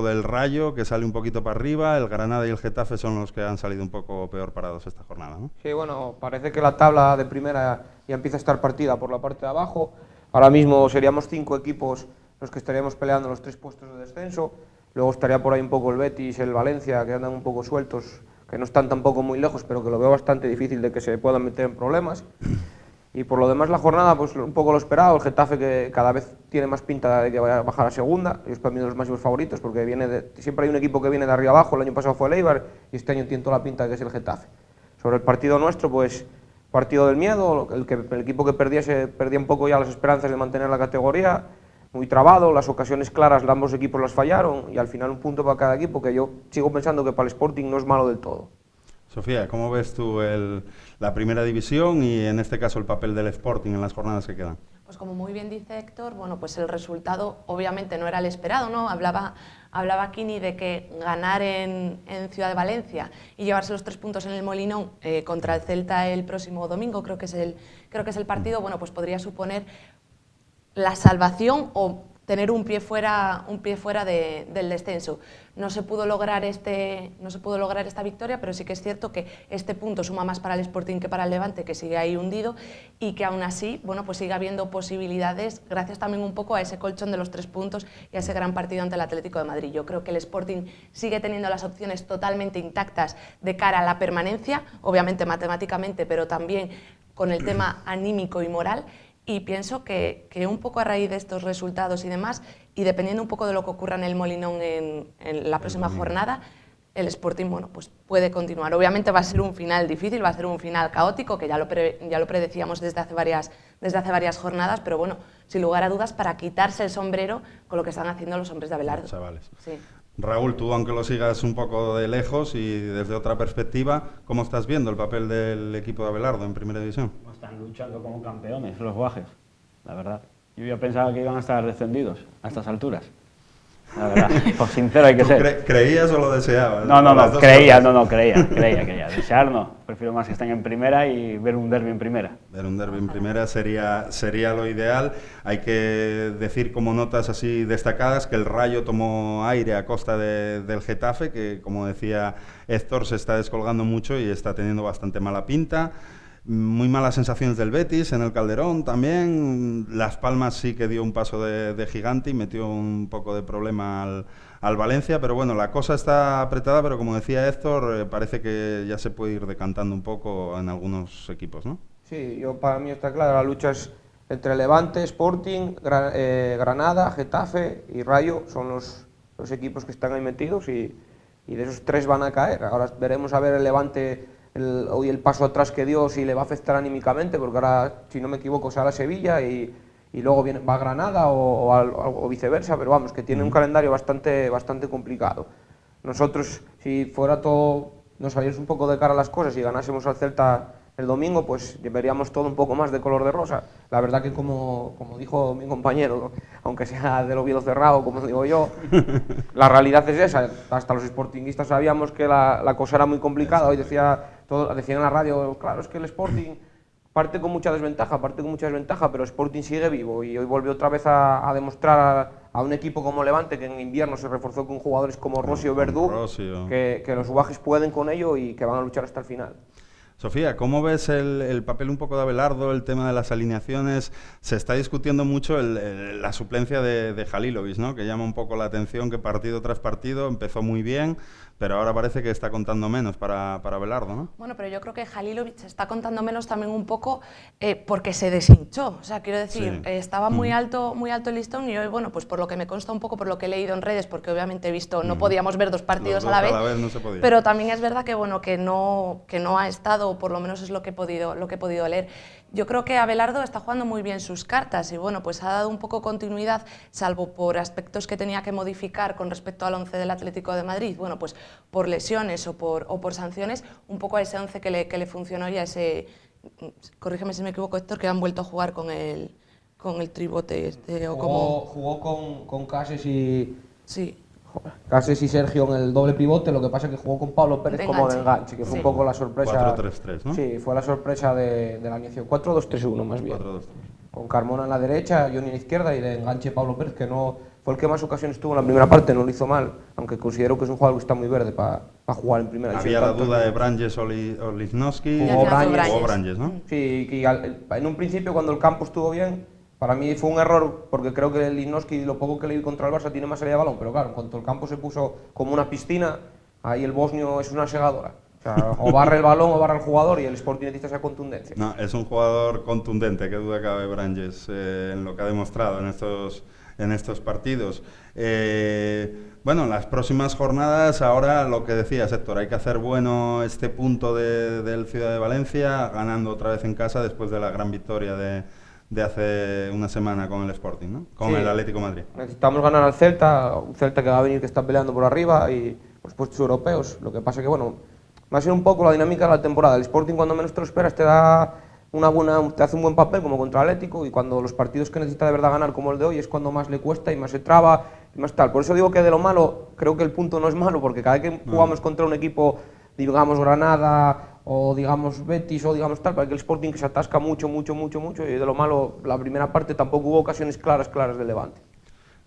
del Rayo, que sale un poquito para arriba. El Granada y el Getafe son los que han salido un poco peor parados esta jornada, ¿no? Sí, bueno, parece que la tabla de primera ya empieza a estar partida por la parte de abajo. Ahora mismo seríamos 5 equipos los que estaríamos peleando los 3 puestos de descenso. Luego estaría por ahí un poco el Betis, el Valencia, que andan un poco sueltos, que no están tampoco muy lejos, pero que lo veo bastante difícil de que se puedan meter en problemas. Y por lo demás la jornada, pues un poco lo esperado. El Getafe, que cada vez tiene más pinta de que vaya a bajar a segunda, y es para mí de los máximos favoritos, porque siempre hay un equipo que viene de arriba abajo. El año pasado fue el Eibar y este año tiene toda la pinta de que es el Getafe. Sobre el partido nuestro, pues partido del miedo. El equipo que perdía un poco ya las esperanzas de mantener la categoría. Muy trabado, las ocasiones claras ambos equipos las fallaron, y al final un punto para cada equipo, que yo sigo pensando que para el Sporting no es malo del todo. Sofía, ¿cómo ves tú la Primera División y en este caso el papel del Sporting en las jornadas que quedan? Pues como muy bien dice Héctor, bueno, pues el resultado obviamente no era el esperado, ¿no? Hablaba Kini de que ganar en Ciudad de Valencia y llevarse los 3 puntos en el Molinón contra el Celta el próximo domingo, creo que es el partido, bueno, pues podría suponer la salvación o tener un pie fuera del descenso. No se pudo lograr esta victoria, pero sí que es cierto que este punto suma más para el Sporting que para el Levante, que sigue ahí hundido, y que aún así, bueno, pues sigue habiendo posibilidades, gracias también un poco a ese colchón de los 3 puntos y a ese gran partido ante el Atlético de Madrid. Yo creo que el Sporting sigue teniendo las opciones totalmente intactas de cara a la permanencia, obviamente matemáticamente, pero también con el tema anímico y moral. Y pienso que un poco a raíz de estos resultados y demás, y dependiendo un poco de lo que ocurra en el Molinón en la próxima jornada, el Sporting, bueno, pues puede continuar. Obviamente va a ser un final difícil, va a ser un final caótico, que ya lo predecíamos desde hace varias jornadas, pero bueno, sin lugar a dudas, para quitarse el sombrero con lo que están haciendo los hombres de Abelardo. Chavales. Sí. Raúl, tú, aunque lo sigas un poco de lejos y desde otra perspectiva, ¿cómo estás viendo el papel del equipo de Abelardo en Primera División? Están luchando como campeones los guajes, la verdad. Yo ya pensaba que iban a estar descendidos a estas alturas. La verdad, por sincero hay que ser. ¿Creías o lo deseabas? Creía. Desear no. Prefiero más que estén en primera y ver un derbi en primera. Ver un derbi en primera sería lo ideal. Hay que decir como notas así destacadas que el Rayo tomó aire a costa del Getafe, que como decía Héctor se está descolgando mucho y está teniendo bastante mala pinta. Muy malas sensaciones del Betis en el Calderón también. Las Palmas sí que dio un paso de gigante y metió un poco de problema al Valencia, pero bueno, la cosa está apretada, pero como decía Héctor, parece que ya se puede ir decantando un poco en algunos equipos, ¿no? Sí, para mí está claro, la lucha es entre Levante, Sporting, Granada, Getafe y Rayo, son los equipos que están ahí metidos y de esos 3 van a caer. Ahora veremos a ver el Levante hoy el paso atrás que dio, si le va a afectar anímicamente, porque ahora, si no me equivoco, sale a Sevilla y luego va a Granada o viceversa, pero vamos, que tiene un calendario bastante complicado. Nosotros, si fuera todo, nos saliéramos un poco de cara a las cosas y ganásemos al Celta el domingo, pues veríamos todo un poco más de color de rosa. La verdad que como dijo mi compañero, aunque sea del Oviedo cerrado, como digo yo, la realidad es esa. Hasta los sportinguistas sabíamos que la cosa era muy complicada. Hoy decían en la radio, claro, es que el Sporting parte con mucha desventaja, pero el Sporting sigue vivo y hoy volvió otra vez a demostrar a un equipo como Levante, que en invierno se reforzó con jugadores como Rossi o Verdú, que los guajes pueden con ello y que van a luchar hasta el final. Sofía, ¿cómo ves el papel un poco de Abelardo, el tema de las alineaciones? Se está discutiendo mucho la suplencia de Halilovic, ¿no? Que llama un poco la atención, que partido tras partido empezó muy bien, pero ahora parece que está contando menos para Abelardo, ¿no? Bueno, pero yo creo que Halilovic está contando menos también un poco porque se deshinchó. O sea, quiero decir, sí. Estaba muy alto el listón y hoy, bueno, pues por lo que me consta un poco, por lo que he leído en redes, porque obviamente he visto, no podíamos ver 2 partidos a la vez no se podía. Pero también es verdad que, bueno, que no ha estado, o por lo menos es lo que he podido leer. Yo creo que Abelardo está jugando muy bien sus cartas y bueno, pues ha dado un poco continuidad, salvo por aspectos que tenía que modificar con respecto al 11 del Atlético de Madrid, bueno, pues por lesiones o por sanciones, un poco a ese 11 que le funcionó y a ese, corrígeme si me equivoco, Héctor, que han vuelto a jugar con el tribote jugó con Cases y... Sí. Cases y Sergio en el doble pivote, lo que pasa es que jugó con Pablo Pérez como de enganche, que fue un poco la sorpresa. 4-3-3, ¿no? Sí, fue la sorpresa de la inicio. 4-2-3-1 más bien. 4-2-3. Con Carmona en la derecha, Johnny en la izquierda y de enganche Pablo Pérez, que no fue el que más ocasiones tuvo en la primera parte, no lo hizo mal, aunque considero que es un jugador que está muy verde para jugar en primera. Había la duda de Branges o Lichnowsky. Jugó Branges, ¿no? Sí, y en un principio cuando el campo estuvo bien, para mí fue un error, porque creo que Lichnowsky, lo poco que le vi contra el Barça, tiene más salida de balón, pero claro, en cuanto el campo se puso como una piscina, ahí el bosnio es una segadora. O sea, o barre el balón o barre el jugador y el Sporting necesita esa contundencia. No, es un jugador contundente, qué duda cabe Branges en lo que ha demostrado en estos partidos. Bueno, en las próximas jornadas, ahora lo que decías, Héctor, hay que hacer bueno este punto del Ciudad de Valencia, ganando otra vez en casa después de la gran victoria de hace una semana con el Sporting, ¿no? Con el Atlético de Madrid. Necesitamos ganar al Celta, un Celta que va a venir, que está peleando por arriba y por los puestos europeos. Lo que pasa que, bueno, va a ser un poco la dinámica de la temporada. El Sporting, cuando menos te lo esperas, te hace un buen papel, como contra el Atlético, y cuando los partidos que necesita de verdad ganar, como el de hoy, es cuando más le cuesta y más se traba y más tal. Por eso digo que de lo malo, creo que el punto no es malo, porque cada vez que jugamos contra un equipo, digamos Granada o digamos Betis o digamos tal, para que el Sporting que se atasca mucho y de lo malo, la primera parte tampoco hubo ocasiones claras del Levante.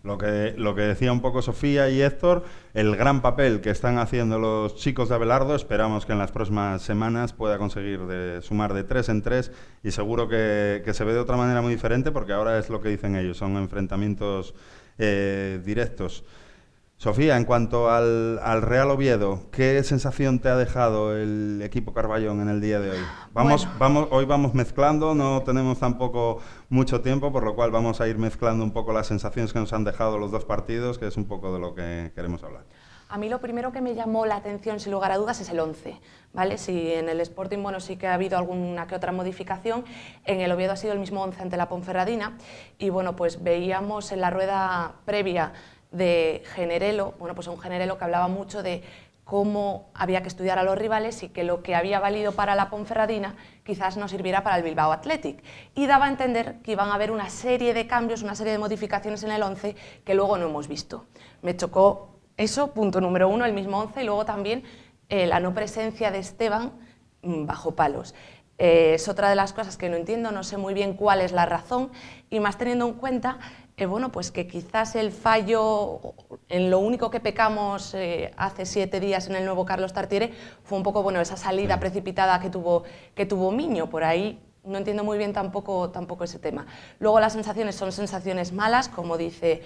Lo que decía un poco Sofía y Héctor, el gran papel que están haciendo los chicos de Abelardo, esperamos que en las próximas semanas pueda conseguir sumar de 3 en 3 y seguro que se ve de otra manera muy diferente porque ahora es lo que dicen ellos, son enfrentamientos directos. Sofía, en cuanto al Real Oviedo, ¿qué sensación te ha dejado el equipo Carballón en el día de hoy? Hoy vamos mezclando, no tenemos tampoco mucho tiempo, por lo cual vamos a ir mezclando un poco las sensaciones que nos han dejado los dos partidos, que es un poco de lo que queremos hablar. A mí lo primero que me llamó la atención, sin lugar a dudas, es el 11, ¿vale? Si en el Sporting, bueno, sí que ha habido alguna que otra modificación, en el Oviedo ha sido el mismo 11 ante la Ponferradina y, bueno, pues veíamos en la rueda previa de Generelo, bueno, pues un Generelo que hablaba mucho de cómo había que estudiar a los rivales y que lo que había valido para la Ponferradina quizás no sirviera para el Bilbao Athletic. Y daba a entender que iban a haber una serie de cambios, una serie de modificaciones en el 11 que luego no hemos visto. Me chocó eso, punto número 1, el mismo 11, y luego también la no presencia de Esteban bajo palos. Es otra de las cosas que no entiendo, no sé muy bien cuál es la razón, y más teniendo en cuenta bueno, pues que quizás el fallo, en lo único que pecamos hace 7 días en el nuevo Carlos Tartiere, fue un poco, bueno, esa salida precipitada que tuvo Miño. Por ahí no entiendo muy bien tampoco ese tema. Luego las sensaciones son sensaciones malas, como dice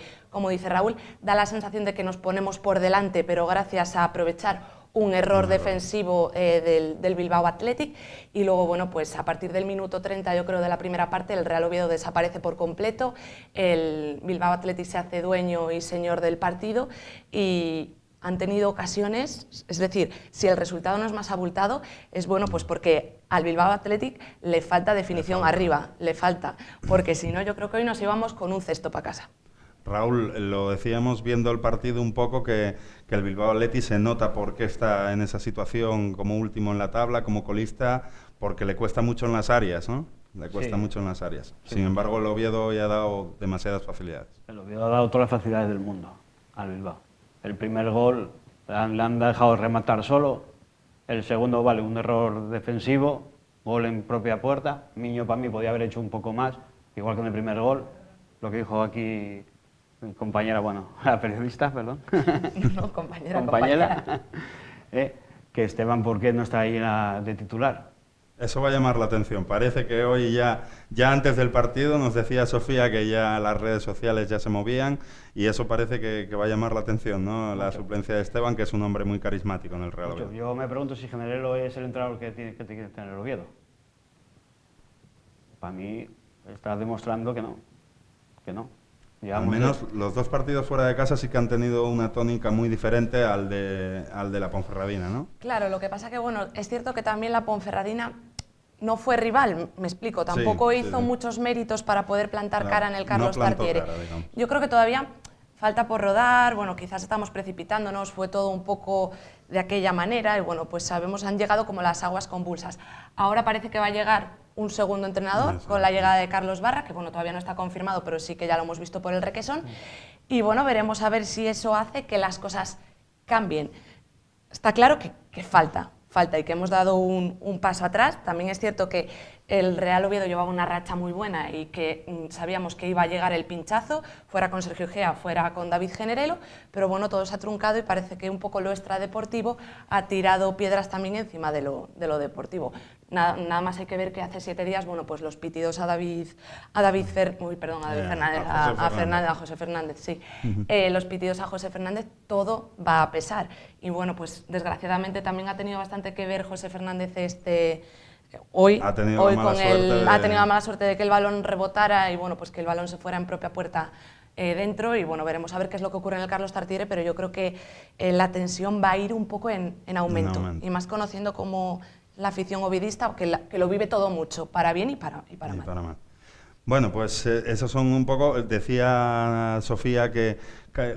Raúl, da la sensación de que nos ponemos por delante, pero gracias a aprovechar un error defensivo del Bilbao Athletic, y luego, bueno, pues a partir del minuto 30, yo creo, de la primera parte, el Real Oviedo desaparece por completo, el Bilbao Athletic se hace dueño y señor del partido y han tenido ocasiones, es decir, si el resultado no es más abultado, es bueno pues porque al Bilbao Athletic le falta definición arriba, le falta, porque si no yo creo que hoy nos íbamos con un cesto para casa. Raúl, lo decíamos viendo el partido un poco que el Bilbao Athletic se nota por qué está en esa situación como último en la tabla, como colista, porque le cuesta mucho en las áreas, ¿no? Le cuesta mucho en las áreas. Sí. Sin embargo, el Oviedo ya ha dado demasiadas facilidades. El Oviedo ha dado todas las facilidades del mundo al Bilbao. El primer gol le han dejado rematar solo, el segundo, vale, un error defensivo, gol en propia puerta. Miño para mí podía haber hecho un poco más, igual que en el primer gol, lo que dijo aquí mi compañera, bueno, la periodista, perdón. No, compañera. Que Esteban, ¿por qué no está ahí de titular? Eso va a llamar la atención. Parece que hoy ya antes del partido nos decía Sofía que ya las redes sociales ya se movían y eso parece que va a llamar la atención, ¿no? La suplencia de Esteban, que es un hombre muy carismático en el Real Oviedo. Yo me pregunto si Generelo es el entrenador que tiene que tener el Oviedo. Para mí está demostrando que no. Al menos los dos partidos fuera de casa sí que han tenido una tónica muy diferente al de la Ponferradina, ¿no? Claro, lo que pasa que, bueno, es cierto que también la Ponferradina no fue rival, me explico, tampoco hizo muchos méritos para poder plantar cara en el Carlos Tartiere. Yo creo que todavía falta por rodar, bueno, quizás estamos precipitándonos, fue todo un poco de aquella manera y, bueno, pues sabemos, han llegado como las aguas convulsas. Ahora parece que va a llegar un segundo entrenador con la llegada de Carlos Barra, que bueno, todavía no está confirmado, pero sí que ya lo hemos visto por el requesón. Y bueno, veremos a ver si eso hace que las cosas cambien. Está claro que falta y que hemos dado un paso atrás. También es cierto que el Real Oviedo llevaba una racha muy buena y que sabíamos que iba a llegar el pinchazo, fuera con Sergio Gea, fuera con David Generelo, pero bueno, todo se ha truncado y parece que un poco lo extradeportivo ha tirado piedras también encima de lo deportivo. Nada más hay que ver que hace 7 días, bueno, pues los pitidos a José Fernández, sí. Los pitidos a José Fernández, todo va a pesar. Y bueno, pues desgraciadamente también ha tenido bastante que ver José Fernández hoy ha tenido la mala suerte de que el balón rebotara y bueno, pues que el balón se fuera en propia puerta dentro y bueno, veremos a ver qué es lo que ocurre en el Carlos Tartiere, pero yo creo que la tensión va a ir un poco en aumento y más conociendo como la afición ovidista, que lo vive todo mucho, para bien y para mal. Bueno, pues esos son un poco, decía Sofía que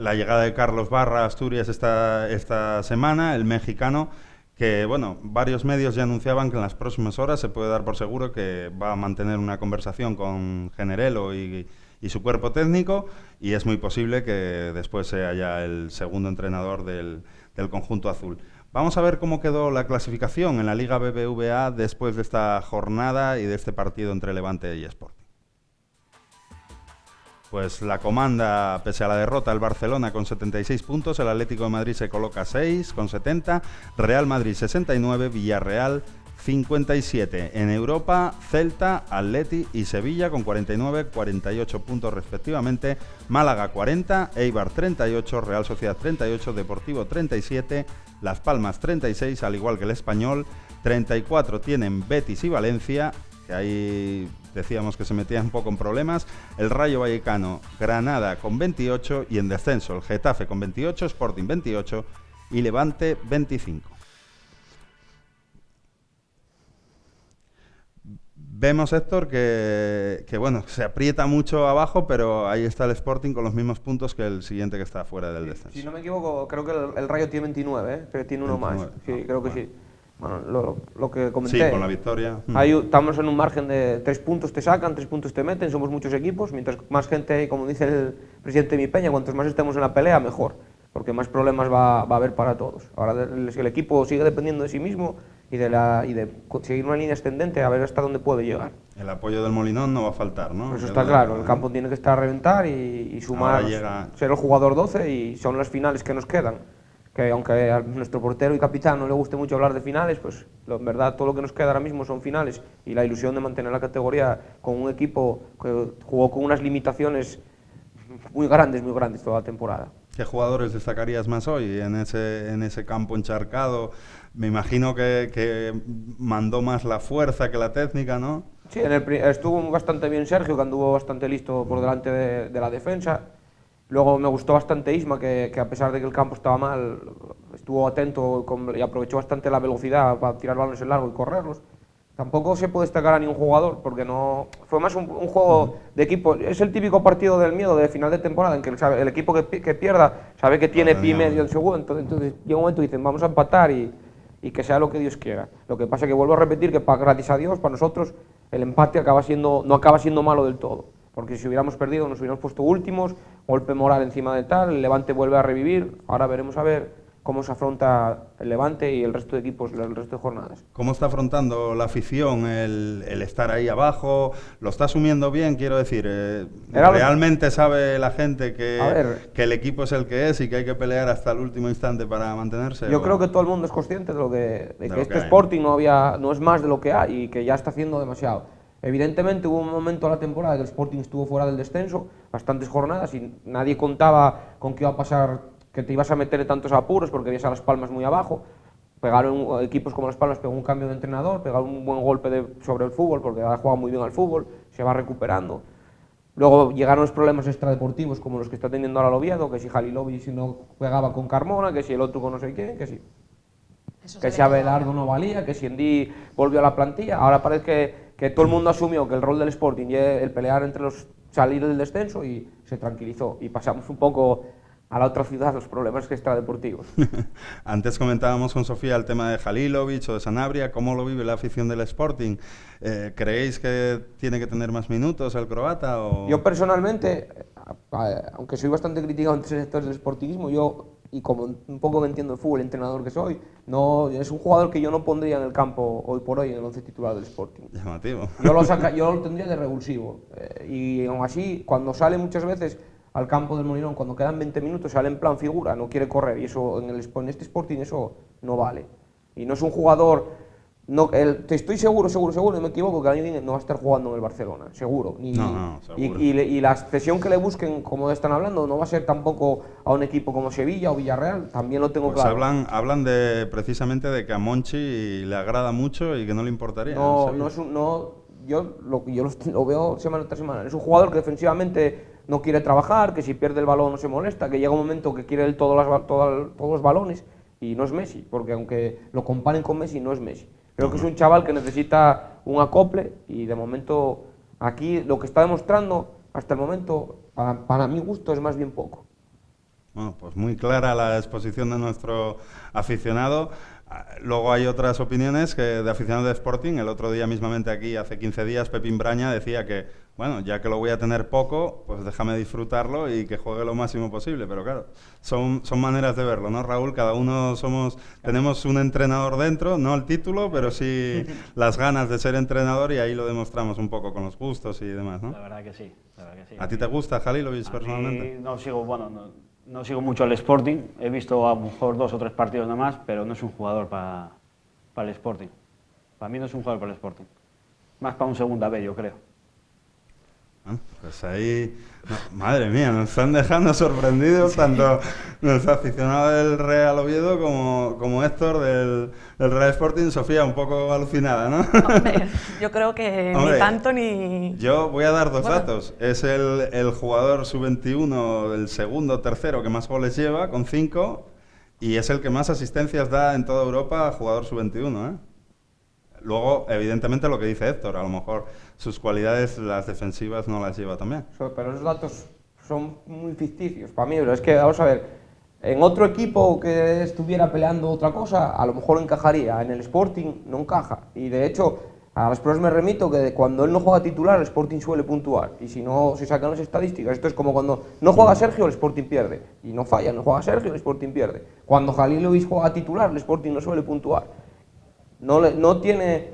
la llegada de Carlos Barra a Asturias esta semana, el mexicano, que bueno, varios medios ya anunciaban que en las próximas horas se puede dar por seguro que va a mantener una conversación con Generelo y su cuerpo técnico, y es muy posible que después sea ya el segundo entrenador del conjunto azul. Vamos a ver cómo quedó la clasificación en la Liga BBVA después de esta jornada y de este partido entre Levante y Sporting. Pues la comanda, pese a la derrota, el Barcelona con 76 puntos, el Atlético de Madrid se coloca 6 con 70, Real Madrid 69, Villarreal 57. En Europa, Celta, Atleti y Sevilla con 49, 48 puntos respectivamente, Málaga 40, Eibar 38, Real Sociedad 38, Deportivo 37, Las Palmas 36, al igual que el Español, 34 tienen Betis y Valencia, que ahí decíamos que se metían un poco en problemas, el Rayo Vallecano, Granada con 28 y en descenso el Getafe con 28, Sporting 28 y Levante 25. Vemos, Héctor, que bueno, se aprieta mucho abajo, pero ahí está el Sporting con los mismos puntos que el siguiente que está fuera del descenso. Si no me equivoco, creo que el Rayo tiene 29, pero tiene uno 29. Más. Sí, creo que sí. Bueno, lo que comenté. Sí, con la victoria. Ahí estamos en un margen de 3 puntos te sacan, 3 puntos te meten, somos muchos equipos, mientras más gente, como dice el presidente de mi peña, cuantos más estemos en la pelea, mejor, porque más problemas va a haber para todos. Ahora, si el equipo sigue dependiendo de sí mismo y de seguir una línea ascendente, a ver hasta dónde puede llegar. El apoyo del Molinón no va a faltar, ¿no? Eso está claro, el campo tiene que estar a reventar y sumar, ser el jugador 12, y son las finales que nos quedan. Que aunque a nuestro portero y capitán no le guste mucho hablar de finales, pues en verdad todo lo que nos queda ahora mismo son finales, y la ilusión de mantener la categoría con un equipo que jugó con unas limitaciones muy grandes toda la temporada. ¿Qué jugadores destacarías más hoy en ese campo encharcado? Me imagino que mandó más la fuerza que la técnica, ¿no? Sí, estuvo bastante bien Sergio, que anduvo bastante listo por delante de la defensa. Luego me gustó bastante Isma, que a pesar de que el campo estaba mal, estuvo atento y aprovechó bastante la velocidad para tirar balones en largo y correrlos. Tampoco se puede destacar a ningún jugador, porque no fue más un juego de equipo. Es el típico partido del miedo de final de temporada, en que el equipo que pierda sabe que tiene pie y medio en segundo, entonces llega un momento y dicen vamos a empatar y que sea lo que Dios quiera. Lo que pasa es que vuelvo a repetir que gracias a Dios, para nosotros, el empate no acaba siendo malo del todo. Porque si hubiéramos perdido, nos hubiéramos puesto últimos, golpe moral encima de tal, el Levante vuelve a revivir. Ahora veremos a ver cómo se afronta el Levante y el resto de equipos, el resto de jornadas. ¿Cómo está afrontando la afición el estar ahí abajo? ¿Lo está asumiendo bien? Quiero decir, ¿realmente sabe la gente que el equipo es el que es y que hay que pelear hasta el último instante para mantenerse? Yo creo que todo el mundo es consciente de que este Sporting no es más de lo que hay y que ya está haciendo demasiado. Evidentemente hubo un momento en la temporada que el Sporting estuvo fuera del descenso, bastantes jornadas, y nadie contaba con que iba a pasar, que te ibas a meter en tantos apuros, porque veías a Las Palmas muy abajo. Pegaron equipos como Las Palmas, pegó un cambio de entrenador, pegaron un buen golpe sobre el fútbol, porque ahora juega muy bien al fútbol, se va recuperando. Luego llegaron los problemas extradeportivos, como los que está teniendo ahora el Oviedo, que si Halilovic si no pegaba con Carmona, que si el otro con no sé quién, que si Abelardo no valía, que si Endí volvió a la plantilla. Ahora parece que todo el mundo asumió que el rol del Sporting es el pelear entre salir del descenso, y se tranquilizó. Y pasamos un poco a la otra ciudad, los problemas extradeportivos. Antes comentábamos con Sofía el tema de Halilovic o de Sanabria. ¿Cómo lo vive la afición del Sporting? ¿Creéis que tiene que tener más minutos el croata? Yo personalmente, aunque soy bastante criticado entre sectores del sportingismo, y como un poco que entiendo el fútbol, entrenador que soy, es un jugador que yo no pondría en el campo hoy por hoy en el 11 titular del Sporting. Llamativo. Yo lo tendría de revulsivo. Y aún así, cuando sale muchas veces al campo del Molinón, cuando quedan 20 minutos, sale en plan figura, no quiere correr, y eso en este Sporting eso no vale. Y no es un jugador... estoy seguro, no me equivoco, que alguien no va a estar jugando en el Barcelona, seguro. Seguro. Y la cesión que le busquen, como están hablando, no va a ser tampoco a un equipo como Sevilla o Villarreal, también lo tengo claro. Hablan precisamente de que a Monchi le agrada mucho y que no le importaría. Yo lo veo semana tras semana. Es un jugador que defensivamente no quiere trabajar, que si pierde el balón no se molesta, que llega un momento que quiere todos los balones, y no es Messi, porque aunque lo comparen con Messi, no es Messi. Creo que es un chaval que necesita un acople, y de momento aquí lo que está demostrando hasta el momento, para mi gusto, es más bien poco. Bueno, pues muy clara la exposición de nuestro aficionado. Luego hay otras opiniones de aficionados de Sporting. El otro día mismamente aquí, hace 15 días, Pepín Braña decía que bueno, ya que lo voy a tener poco, pues déjame disfrutarlo y que juegue lo máximo posible. Pero claro, son maneras de verlo, ¿no, Raúl? Cada uno tenemos un entrenador dentro, no el título, pero sí las ganas de ser entrenador, y ahí lo demostramos un poco con los gustos y demás, ¿no? La verdad que sí, la verdad que sí. ¿A ti te gusta Halilovic personalmente? Mí no sigo mucho el Sporting, he visto a lo mejor 2 o 3 partidos nada más, pero no es un jugador para el Sporting. Para mí no es un jugador para el Sporting. Más para un segunda B, yo creo. Pues ahí, madre mía, nos están dejando sorprendidos tanto nuestro aficionado del Real Oviedo como Héctor del Real Sporting. Sofía, un poco alucinada, ¿no? Hombre, yo creo que ni tanto ni... Yo voy a dar 2 datos. Es el jugador sub-21, el segundo o tercero que más goles lleva, con 5, y es el que más asistencias da en toda Europa a jugador sub-21, ¿eh? Luego, evidentemente, lo que dice Héctor, a lo mejor sus cualidades, las defensivas, no las lleva también. Pero esos datos son muy ficticios para mí, pero es que, vamos a ver, en otro equipo que estuviera peleando otra cosa, a lo mejor encajaría, en el Sporting no encaja, y de hecho, a las pruebas me remito que cuando él no juega titular, el Sporting suele puntuar, y si no, se sacan las estadísticas. Esto es como cuando no juega Sergio, el Sporting pierde, y no falla, no juega Sergio, el Sporting pierde. Cuando Halilovic juega titular, el Sporting no suele puntuar. No tiene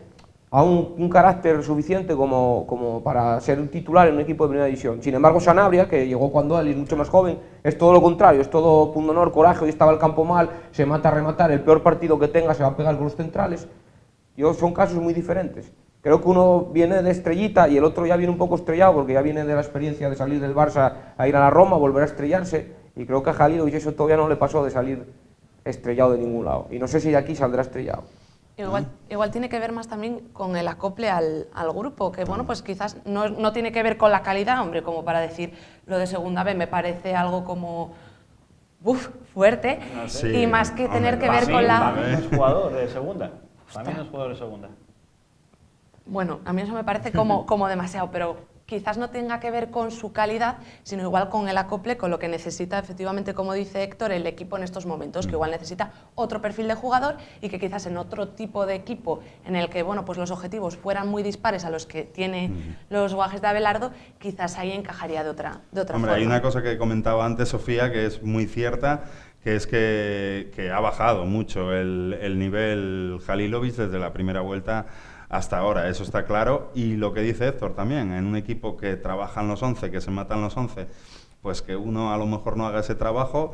aún un carácter suficiente como para ser un titular en un equipo de primera división. Sin embargo, Sanabria, que llegó cuando él es mucho más joven, es todo lo contrario, es todo pundonor, coraje. Hoy estaba el campo mal, se mata a rematar, el peor partido que tenga se va a pegar con los centrales. Son casos muy diferentes. Creo que uno viene de estrellita y el otro ya viene un poco estrellado, porque ya viene de la experiencia de salir del Barça a ir a la Roma, volver a estrellarse, y creo que a Halilovic eso todavía no le pasó, de salir estrellado de ningún lado. Y no sé si de aquí saldrá estrellado. Igual tiene que ver más también con el acople al grupo, que bueno, pues quizás no tiene que ver con la calidad, hombre, como para decir lo de segunda B me parece algo como fuerte, sí, y más que tener que ver con la... También no es jugador de segunda. También no es jugador de segunda. Bueno, a mí eso me parece como demasiado, pero quizás no tenga que ver con su calidad, sino igual con el acople, con lo que necesita efectivamente, como dice Héctor, el equipo en estos momentos, que igual necesita otro perfil de jugador, y que quizás en otro tipo de equipo en el que bueno, pues los objetivos fueran muy dispares a los que tiene los Guajes de Abelardo, quizás ahí encajaría de otra forma. Hay una cosa que comentaba antes Sofía que es muy cierta, que es que ha bajado mucho el nivel Halilovic desde la primera vuelta hasta ahora, eso está claro. Y lo que dice Héctor también, en un equipo que trabajan los 11, que se matan los 11, pues que uno a lo mejor no haga ese trabajo.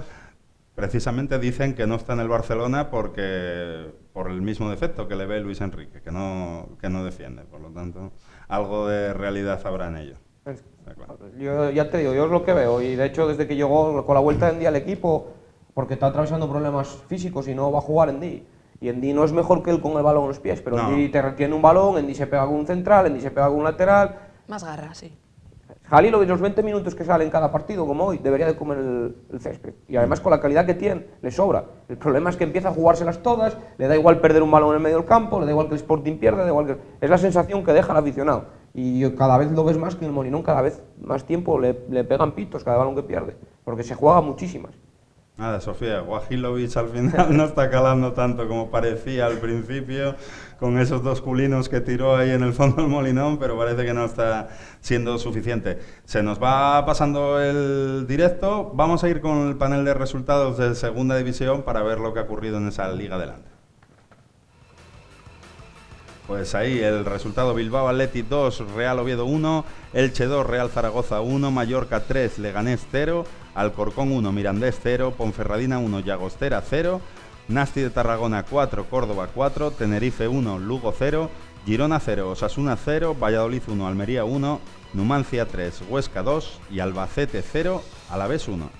Precisamente dicen que no está en el Barcelona por el mismo defecto que le ve Luis Enrique, que no defiende. Por lo tanto, algo de realidad habrá en ello. Claro. Yo ya te digo, yo es lo que veo, y de hecho desde que llegó con la vuelta de Ndí al equipo, porque está atravesando problemas físicos y no va a jugar Ndí. Y Ndí no es mejor que él con el balón en los pies, pero Ndí te retiene un balón, Ndí se pega con un central, Ndí se pega con un lateral. Más garra, sí. Halilovic, los 20 minutos que sale en cada partido, como hoy, debería de comer el césped. Y además con la calidad que tiene, le sobra. El problema es que empieza a jugárselas todas, le da igual perder un balón en el medio del campo, le da igual que el Sporting pierda, es la sensación que deja el aficionado. Y cada vez lo ves más que en el Molinón, cada vez más tiempo le pegan pitos cada balón que pierde, porque se juega muchísimas. Nada, Sofía, Halilovic al final no está calando tanto como parecía al principio, con esos 2 culinos que tiró ahí en el fondo del Molinón, pero parece que no está siendo suficiente. Se nos va pasando el directo, vamos a ir con el panel de resultados de Segunda División para ver lo que ha ocurrido en esa Liga Adelante. Pues ahí el resultado: Bilbao Athletic 2, Real Oviedo 1, Elche 2, Real Zaragoza 1, Mallorca 3, Leganés 0, Alcorcón 1, Mirandés 0, Ponferradina 1, Llagostera 0, Nasti de Tarragona 4, Córdoba 4, Tenerife 1, Lugo 0, Girona 0, Osasuna 0, Valladolid 1, Almería 1, Numancia 3, Huesca 2 y Albacete 0, Alavés 1.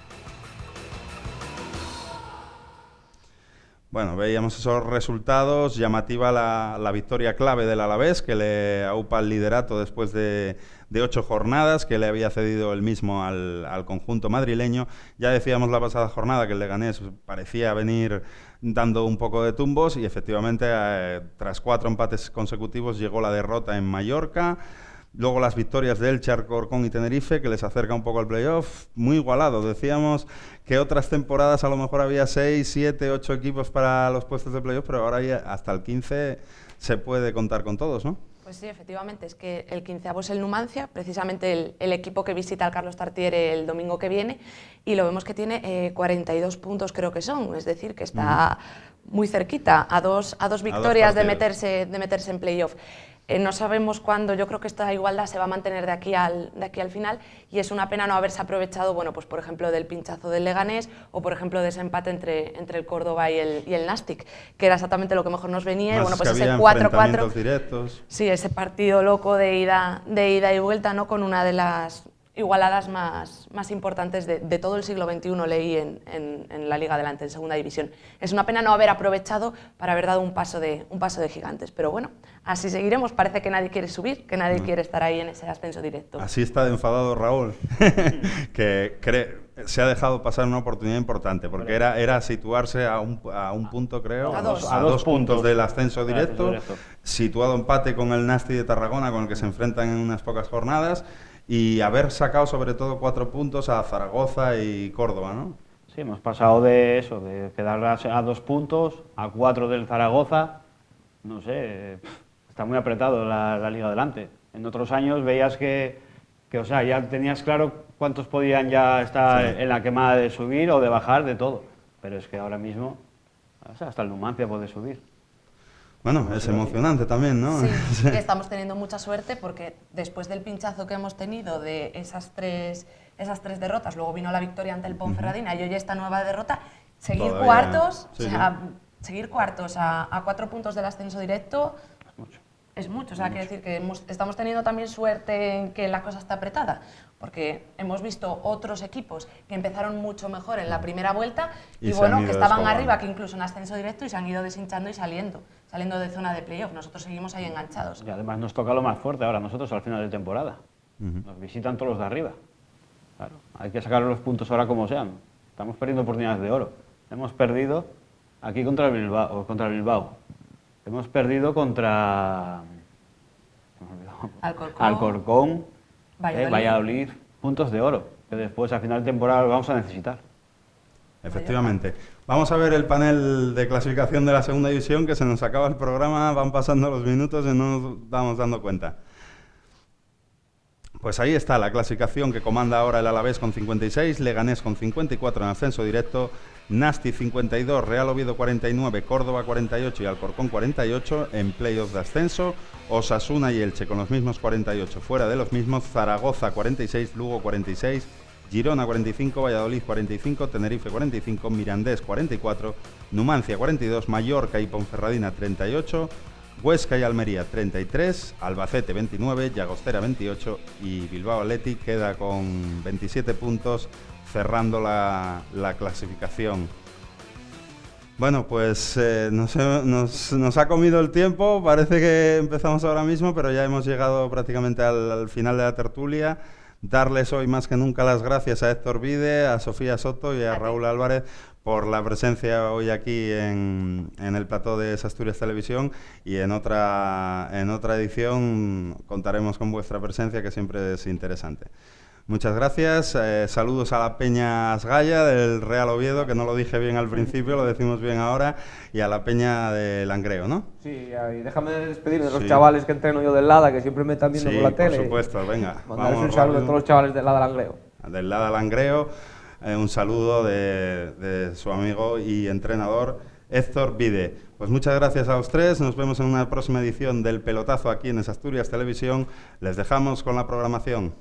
Bueno, veíamos esos resultados, llamativa la victoria clave del Alavés, que le aupa el liderato después de 8 jornadas, que le había cedido el mismo al conjunto madrileño. Ya decíamos la pasada jornada que el Leganés parecía venir dando un poco de tumbos, y efectivamente tras 4 empates consecutivos llegó la derrota en Mallorca. Luego las victorias de Elche, Alcorcón y Tenerife, que les acerca un poco al playoff, muy igualado. Decíamos que otras temporadas a lo mejor había 6, 7, 8 equipos para los puestos de playoff, pero ahora ya hasta el 15 se puede contar con todos, ¿no? Pues sí, efectivamente, es que el 15º es el Numancia, precisamente el equipo que visita al Carlos Tartiere el domingo que viene, y lo vemos que tiene 42 puntos creo que son, es decir, que está muy cerquita, a dos victorias de meterse en playoff. No sabemos cuándo, yo creo que esta igualdad se va a mantener de aquí al final, y es una pena no haberse aprovechado, bueno, pues por ejemplo del pinchazo del Leganés o por ejemplo de ese empate entre el Córdoba y el Nastic, que era exactamente lo que mejor nos venía. Más bueno, pues que ese había 4-4 directos. Sí, ese partido loco de ida y vuelta, ¿no? Con una de las igualadas más importantes de todo el siglo XXI, leí en la Liga Adelante, en Segunda División. Es una pena no haber aprovechado para haber dado un paso de gigantes, pero bueno, así seguiremos. Parece que nadie quiere subir, que nadie quiere estar ahí en ese ascenso directo. Así está de enfadado Raúl, que se ha dejado pasar una oportunidad importante, porque era situarse a un punto, creo, A dos. a dos puntos del ascenso directo, situado empate con el Nasti de Tarragona, con el que se enfrentan en unas pocas jornadas, y haber sacado sobre todo 4 puntos a Zaragoza y Córdoba, ¿no? Sí, hemos pasado de eso, de quedar a 2 puntos, a 4 del Zaragoza. No sé, está muy apretado la Liga Adelante. En otros años veías que o sea, ya tenías claro cuántos podían ya estar en la quemada de subir o de bajar, de todo. Pero es que ahora mismo, o sea, hasta el Numancia puede subir. Bueno, es emocionante también, ¿no? Sí, que estamos teniendo mucha suerte porque después del pinchazo que hemos tenido de esas tres derrotas, luego vino la victoria ante el Ponferradina y hoy esta nueva derrota, seguir Todavía, cuartos, sí, o sea, seguir cuartos a 4 puntos del ascenso directo es mucho. O sea, quiere decir que estamos teniendo también suerte en que la cosa está apretada, porque hemos visto otros equipos que empezaron mucho mejor en la primera vuelta y bueno, que estaban arriba, que incluso en ascenso directo, y se han ido deshinchando y saliendo de zona de playoff. Nosotros seguimos ahí enganchados. Y además nos toca lo más fuerte ahora nosotros al final de temporada. Nos visitan todos los de arriba. Claro, hay que sacar los puntos ahora como sean. Estamos perdiendo oportunidades de oro. Hemos perdido aquí contra el Bilbao. Hemos perdido contra Alcorcón, Valladolid, puntos de oro, que después a final de temporada lo vamos a necesitar. Efectivamente. Vamos a ver el panel de clasificación de la Segunda División, que se nos acaba el programa, van pasando los minutos y no nos vamos dando cuenta. Pues ahí está la clasificación que comanda ahora el Alavés con 56, Leganés con 54 en ascenso directo, Nasti 52, Real Oviedo 49, Córdoba 48 y Alcorcón 48 en playoffs de ascenso, Osasuna y Elche con los mismos 48 fuera de los mismos, Zaragoza 46, Lugo 46, Girona 45, Valladolid 45, Tenerife 45, Mirandés 44, Numancia 42, Mallorca y Ponferradina 38, Huesca y Almería 33, Albacete 29, Llagostera 28 y Bilbao Athletic queda con 27 puntos cerrando la clasificación. Bueno, pues nos ha comido el tiempo, parece que empezamos ahora mismo, pero ya hemos llegado prácticamente al final de la tertulia. Darles hoy más que nunca las gracias a Héctor Vide, a Sofía Soto y a Raúl Álvarez por la presencia hoy aquí en el plató de Asturias Televisión, y en otra edición contaremos con vuestra presencia, que siempre es interesante. Muchas gracias, saludos a la Peña Asgaya del Real Oviedo, que no lo dije bien al principio, lo decimos bien ahora, y a la Peña de Langreo, ¿no? Sí, y déjame despedir de los chavales que entreno yo del Lada, que siempre me están viendo por la tele. Sí, por supuesto, venga. Mandarles un saludo a todos los chavales del Lada Langreo. Del Lada Langreo, un saludo de su amigo y entrenador Héctor Vide. Pues muchas gracias a los tres, nos vemos en una próxima edición del Pelotazo aquí en Asturias Televisión. Les dejamos con la programación.